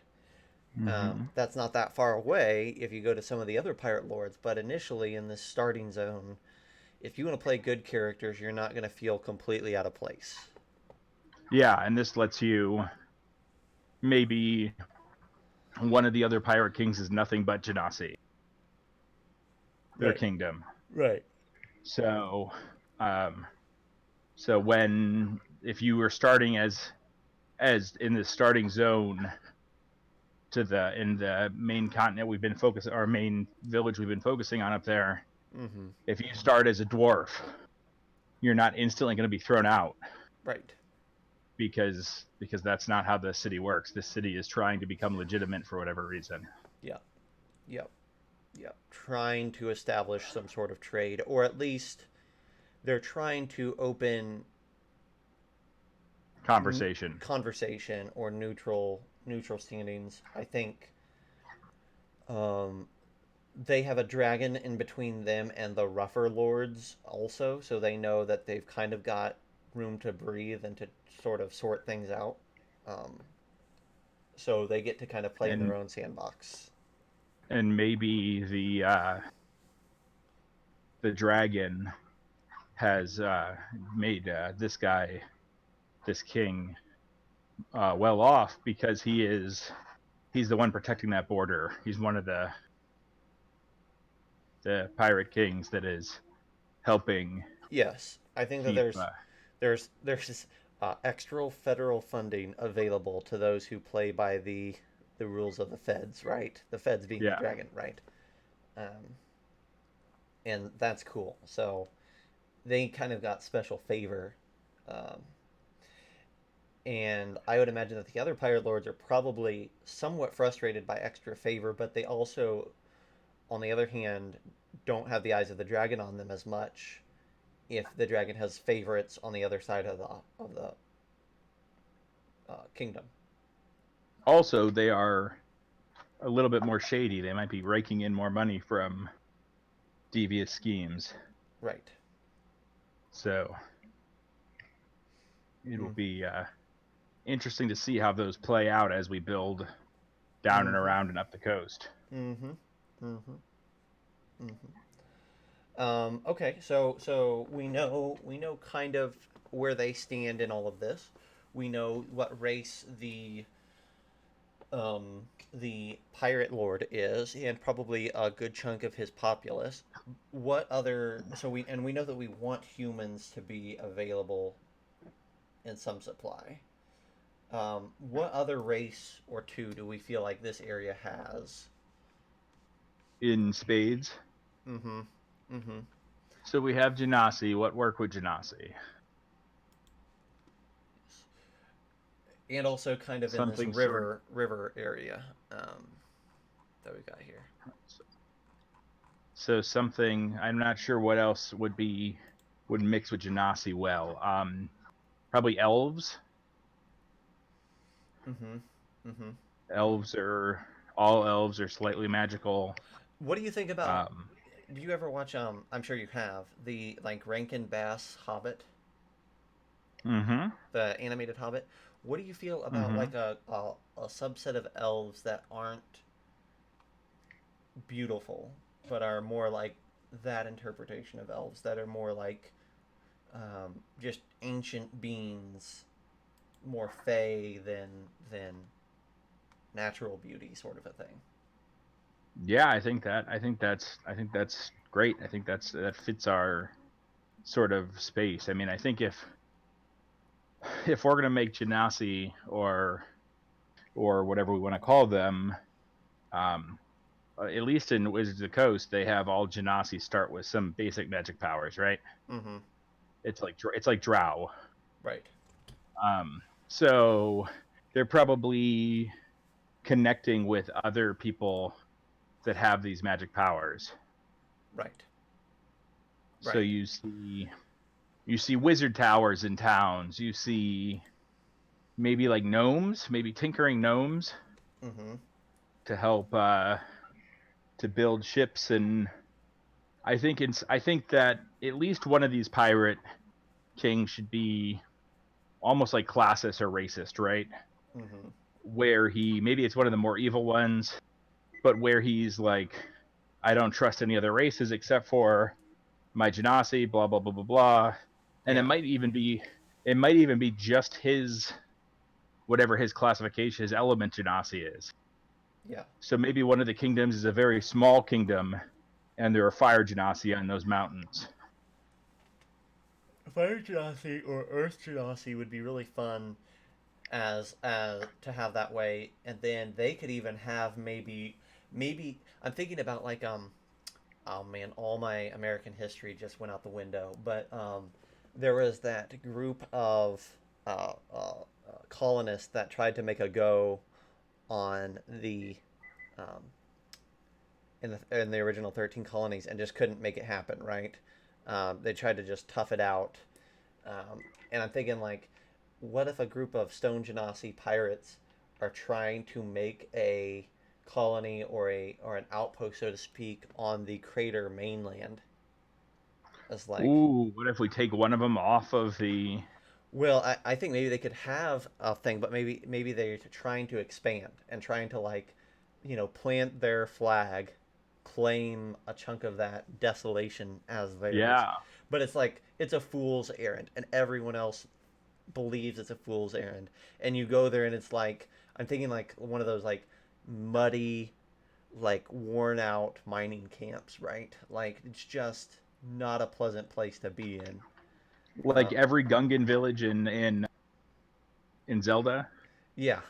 Mm-hmm. That's not that far away if you go to some of the other pirate lords, but initially in this starting zone, if you want to play good characters, you're not going to feel completely out of place. Yeah, and this lets you maybe one of the other pirate kings is nothing but Genasi, their Right. kingdom. Right. So, um, so when if you were starting as in the starting zone to the in the main continent we've been focusing, our main village we've been focusing on up there, Mm-hmm. if you start as a dwarf, you're not instantly going to be thrown out Right. because that's not how the city works. This city is trying to become legitimate for whatever reason. Yeah. Yep. Yep. Trying to establish some sort of trade, or at least they're trying to open Conversation. conversation or neutral standings. I think um, they have a dragon in between them and the rougher lords also, so they know that they've kind of got room to breathe and to sort of sort things out. Um, so they get to kind of play in their and own sandbox. and maybe the dragon has made this king well off because he's the one protecting that border. He's one of the pirate kings that is helping Yes, I think that keep. there's extra federal funding available to those who play by the rules of the feds, right? The feds being the Yeah, dragon, right? Um, and that's cool. So they kind of got special favor. Um, and I would imagine that the other pirate lords are probably somewhat frustrated by extra favor, but they also, on the other hand, don't have the eyes of the dragon on them as much if the dragon has favorites on the other side of the kingdom. Also, they are a little bit more shady. They might be raking in more money from devious schemes. Right. So it will Mm. be interesting to see how those play out as we build down and Mm-hmm. around and up the coast. Mm-hmm. Mm-hmm. Mm-hmm. Okay, so we know kind of where they stand in all of this. We know what race the pirate lord is, and probably a good chunk of his populace. What other? We know that we want humans to be available in some supply. What other race or two do we feel like this area has? In spades. Mm-hmm. Mm-hmm. So we have Genasi. What work with Genasi? And also kind of in this Something sort. river area that we got here. So something. I'm not sure what else would mix with Genasi well. Probably elves. Mm-hmm. Mm-hmm. Elves are all elves are slightly magical. What do you think about? Um, Do you ever watch? I'm sure you have the like Rankin Bass Hobbit, mm-hmm. the animated Hobbit. What do you feel about Mm-hmm. like a subset of elves that aren't beautiful, but are more like that interpretation of elves that are more like just ancient beings, more fey than natural beauty, sort of a thing. Yeah, I think that's great. I think that fits our sort of space. I mean, I think if we're gonna make Genasi or whatever we want to call them, um, at least in Wizards of the Coast, they have all Genasi start with some basic magic powers, right? Mm-hmm. It's like Drow. Right. So they're probably connecting with other people that have these magic powers. Right. So Right. you see wizard towers in towns. You see maybe like gnomes, maybe tinkering gnomes Mm-hmm. to help to build ships. And I think that at least one of these pirate kings should be almost like classist or racist, right? Mm-hmm. Where he maybe it's one of the more evil ones, but where he's like, I don't trust any other races except for my genasi, blah blah blah blah blah. And Yeah. it might even be just his whatever his classification, his element genasi is. Yeah. So maybe one of the kingdoms is a very small kingdom, and there are fire genasi on those mountains. Fire Genasi or Earth Genasi would be really fun as to have that way, and then they could even have maybe I'm thinking about like oh man, all my American history just went out the window. But there was that group of colonists that tried to make a go on the um, in the original 13 colonies and just couldn't make it happen. Right? They tried to just tough it out, and I'm thinking like, what if a group of Stone Genasi pirates are trying to make a colony or an outpost, so to speak, on the crater mainland? As like, Ooh, what if we take one of them off of the? well, I think maybe they could have a thing, but maybe they're trying to expand and trying to like, plant their flag, claim a chunk of that desolation as theirs. Yeah, But it's like it's a fool's errand, and everyone else believes it's a fool's errand. And you go there, and it's like I'm thinking like one of those like muddy, like worn out mining camps, right? Like it's just not a pleasant place to be in. like Um, every Gungan village in Zelda, yeah,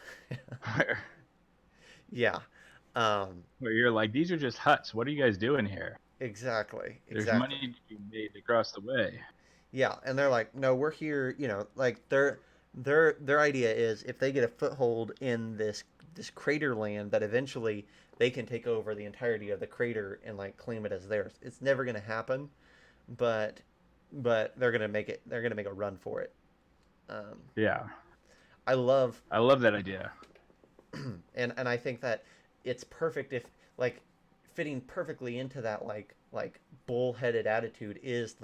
where yeah, um, where you're like, these are just huts. What are you guys doing here? exactly, There's exactly. money to be made across the way. Yeah, and they're like, no, we're here. Like their idea is if they get a foothold in this crater land, that eventually they can take over the entirety of the crater and like claim it as theirs. It's never gonna happen, but they're gonna make it. They're gonna make a run for it. Um, Yeah, I love I love that idea. And I think that it's perfect if like fitting perfectly into that like bullheaded attitude is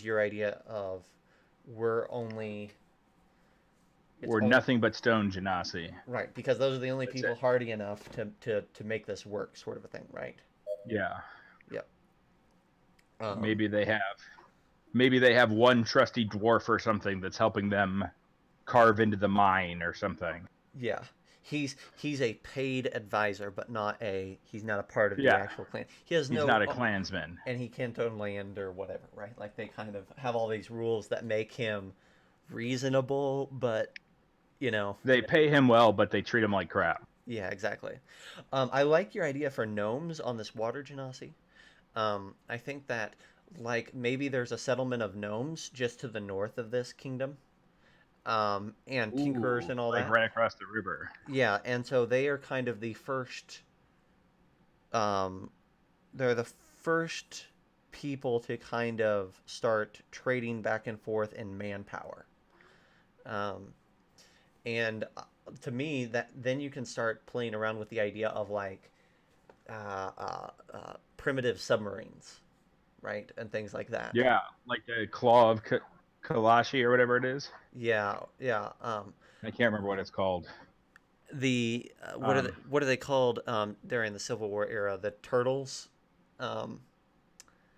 your idea of we're only it's We're only nothing but stone genasi. right because those are the only That's people it. hardy enough to make this work, sort of a thing, right? Yeah. Yep. Um, Maybe they have one trusty dwarf or something that's helping them carve into the mine or something. yeah. He's a paid advisor, but he's not a part of the Yeah. actual clan. He has He's no not a clansman. and he can't own land or whatever, right? Like they kind of have all these rules that make him reasonable, but you know, They pay him well, but they treat him like crap. yeah, exactly. I like your idea for gnomes on this water genasi. I think that like maybe there's a settlement of gnomes just to the north of this kingdom, and tinkerers Ooh, and all like that. right across the river. Yeah, and so they are kind of the first. Um, they're the first people to kind of start trading back and forth in manpower. Um, and to me, that then you can start playing around with the idea of like primitive submarines, right, and things like that. Yeah, like the claw of Kalashi or whatever it is. Yeah, yeah. I can't remember what it's called. The Um, what are they called during the Civil War era? The turtles. Um,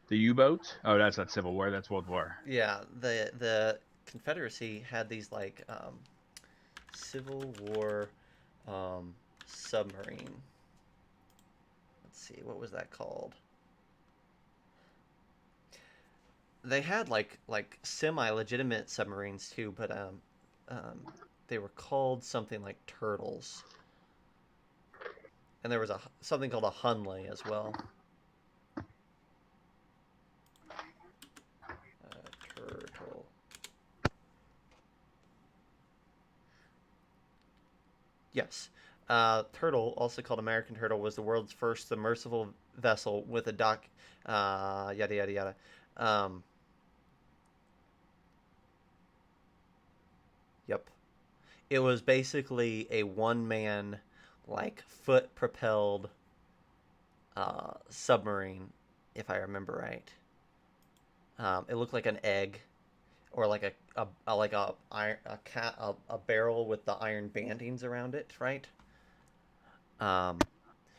the U-boat. Oh, that's not Civil War. That's World War. yeah, the Confederacy had these like Civil War submarine. Let's see, what was that called? They had like semi-legitimate submarines too, but um, they were called something like turtles, and there was a something called a Hunley as well. Turtle. Yes. Turtle, also called American Turtle, was the world's first submersible vessel with a dock. Yada yada yada. Um, yep. It was basically a one-man, like foot-propelled submarine, if I remember right. It looked like an egg, or like a barrel with the iron bandings around it, right? Um,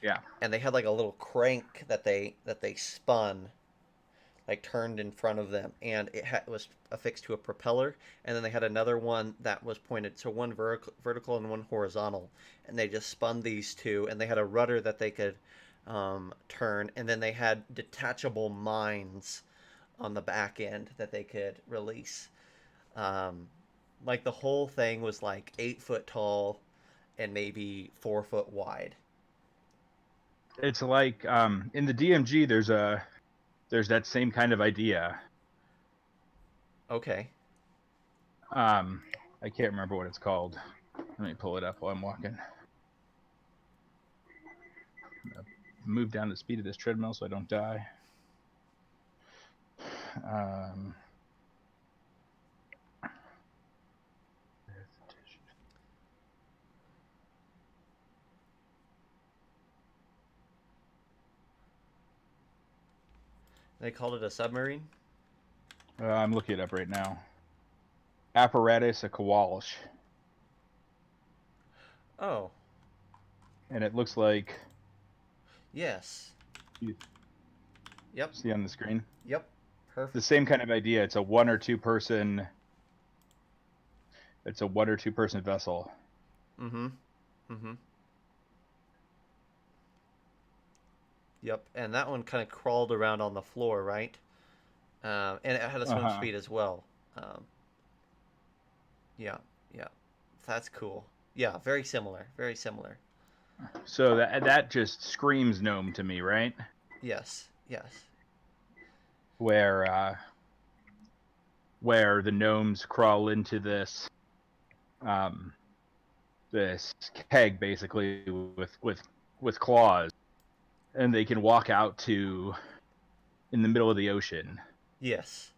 Yeah. and they had like a little crank that they spun like turned in front of them, and it was affixed to a propeller. And then they had another one that was pointed, so one vertical and one horizontal, and they just spun these two, and they had a rudder that they could turn, and then they had detachable mines on the back end that they could release. Um, like the whole thing was like 8 foot tall and maybe 4 foot wide. It's like in the DMG. There's that same kind of idea. Okay. Um, I can't remember what it's called. Let me pull it up while I'm walking. Move down the speed of this treadmill so I don't die. Um, They called it a submarine. I'm looking it up right now. Apparatus a Kowalsh, Oh, and it looks like yes. you Yep. see on the screen. Yep. The Perfect. same kind of idea. It's a one or two person. It's a one or two person vessel. Mm-hmm. Mm-hmm. Yep. And that one kind of crawled around on the floor, right? And it had a Uh swim huh. speed as well. Um, yeah. Yeah. That's cool. Yeah. Very similar. Very similar. So that just screams gnome to me, right? Yes. Yes. Where where the gnomes crawl into um, this keg basically with claws, and they can walk out to in the middle of the ocean. Yes.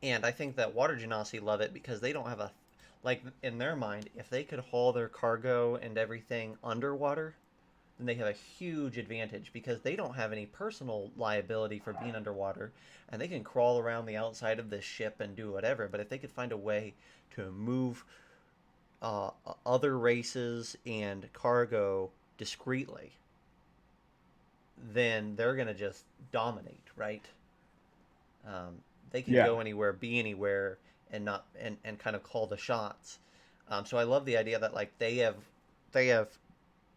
And I think that water genasi love it because they don't have like in their mind, if they could haul their cargo and everything underwater, then they have a huge advantage because they don't have any personal liability for being underwater and they can crawl around the outside of this ship and do whatever. But if they could find a way to move uh, other races and cargo discreetly, then they're going to just dominate, right? They can Yeah. go anywhere, be anywhere, and not and kind of call the shots. So I love the idea that like they have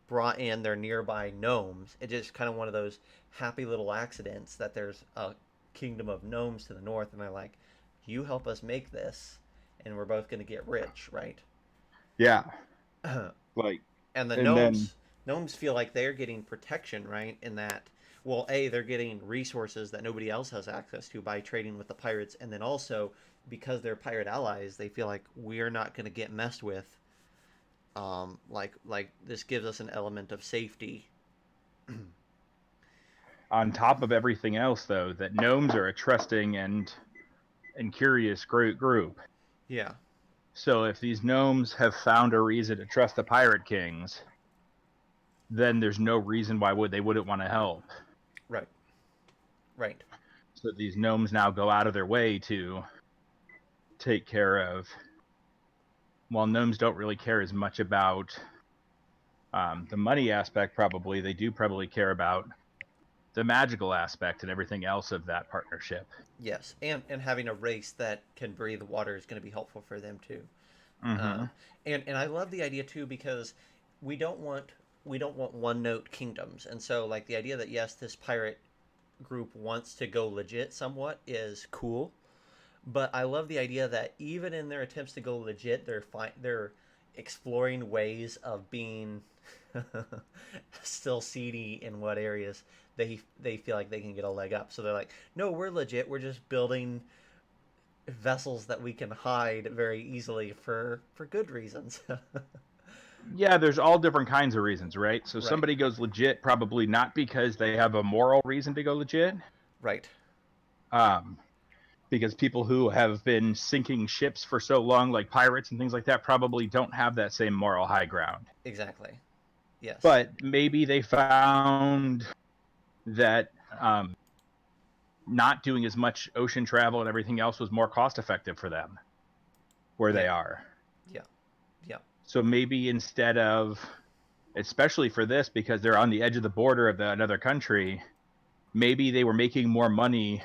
brought in their nearby gnomes. It's just kind of one of those happy little accidents that there's a kingdom of gnomes to the north, and they're like, "You help us make this, and we're both going to get rich, right?" Yeah. Like, And the and then gnomes feel like they're getting protection, right? In that, well, a they're getting resources that nobody else has access to by trading with the pirates, and then also because they're pirate allies, they feel like we're not going to get messed with. Like this gives us an element of safety. on top of everything else, though, that gnomes are a trusting and curious group. Yeah, So if these gnomes have found a reason to trust the pirate kings, then there's no reason why they wouldn't want to help. right, right. So these gnomes now go out of their way to take care of. While gnomes don't really care as much about the money aspect, probably they do probably care about the magical aspect and everything else of that partnership. Yes, and having a race that can breathe water is going to be helpful for them too. Mm-hmm. And I love the idea too because we don't want we don't want one note kingdoms, and so like the idea that yes, this pirate group wants to go legit somewhat is cool. But I love the idea that even in their attempts to go legit, they're exploring ways of being still seedy in what areas they feel like they can get a leg up. So they're like, no, we're legit. We're just building vessels that we can hide very easily for good reasons. Yeah, there's all different kinds of reasons, right? So Right. somebody goes legit probably not because they have a moral reason to go legit, Right. um, because people who have been sinking ships for so long, like pirates and things like that, probably don't have that same moral high ground. Exactly. Yes. But maybe they found that not doing as much ocean travel and everything else was more cost effective for them where they Yeah. are. Yeah. Yeah. So maybe instead of, especially for this, because they're on the edge of the border of another country, maybe they were making more money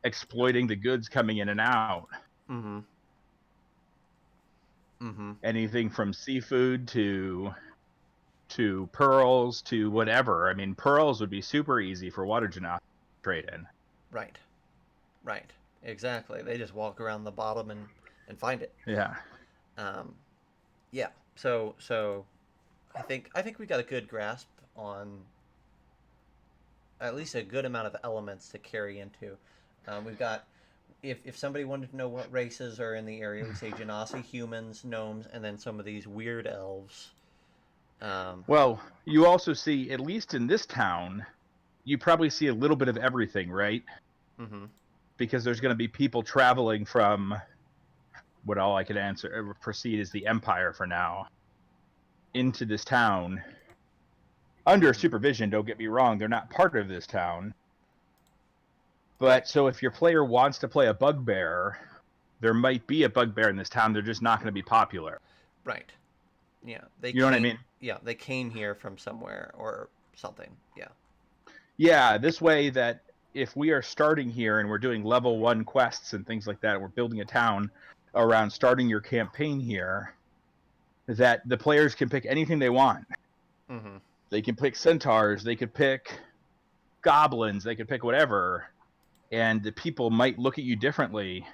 exploiting the goods coming in and out. Mm-hmm. Mm-hmm. Anything from seafood to pearls to whatever. I mean, pearls would be super easy for water genasi to trade in. Right. Right. Exactly. They just walk around the bottom and find it. Yeah. Um, yeah. So I think we got a good grasp on at least a good amount of elements to carry into. We've got if somebody wanted to know what races are in the area, we say Genasi, humans, gnomes, and then some of these weird elves. Um, Well, you also see, at least in this town, you probably see a little bit of everything, right? mm-hmm. Because there's going to be people traveling from what all I could answer proceed as the Empire for now into this town under Mm-hmm. supervision. Don't get me wrong; they're not part of this town. Right. But so if your player wants to play a bugbear, there might be a bugbear in this town. They're just not going to be popular. Right. Yeah. They You know what I came. mean? Yeah. They came here from somewhere or something. Yeah. Yeah, this way that if we are starting here and we're doing level 1 quests and things like that, and we're building a town around starting your campaign here, that the players can pick anything they want. Mm-hmm. They can pick centaurs, they could pick goblins, they could pick whatever, and the people might look at you differently,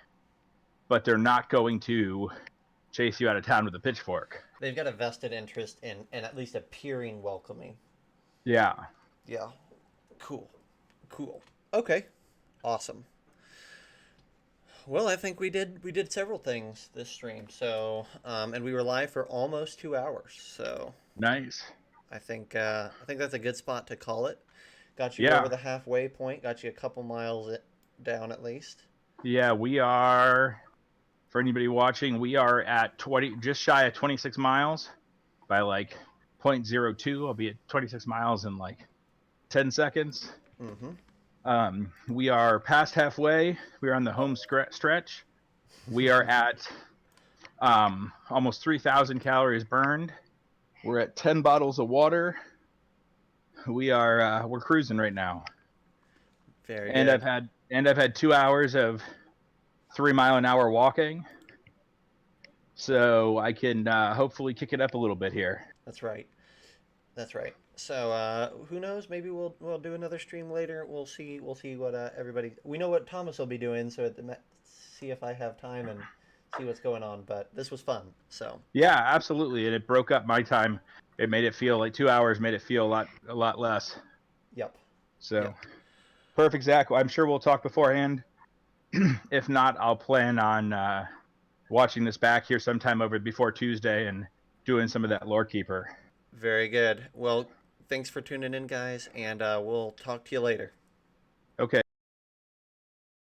but they're not going to chase you out of town with a pitchfork. They've got a vested interest in at least appearing welcoming. Yeah. Yeah. Cool. Cool. Okay. Awesome. Well, I think we did several things this stream. So, and we were live for almost 2 hours. So, Nice. I think that's a good spot to call it. Got you over Yeah. the halfway point. Got you a couple miles down at least. Yeah, we are for anybody watching, we are at 20, just shy of 26 miles by like 0.02. I'll be at 26 miles in like 10 seconds. Mm-hmm. We are past halfway. We are on the home stretch. We are at almost 3,000 calories burned. We're at 10 bottles of water. We're cruising right now. Very And good. I've had 2 hours of 3 mile an hour walking. So I can hopefully kick it up a little bit here. That's right. That's right. So who knows? Maybe we'll do another stream later. We'll see what everybody. We know what Thomas will be doing. So see if I have time and see what's going on. But this was fun. So Yeah, absolutely. And it broke up my time. It made it feel like 2 hours made it feel a lot less. yep. So Yep. perfect, Zach. I'm sure we'll talk beforehand. If not, I'll plan on watching this back here sometime over before Tuesday and doing some of that lore keeper. Very good. Well, thanks for tuning in, guys, and we'll talk to you later. Okay.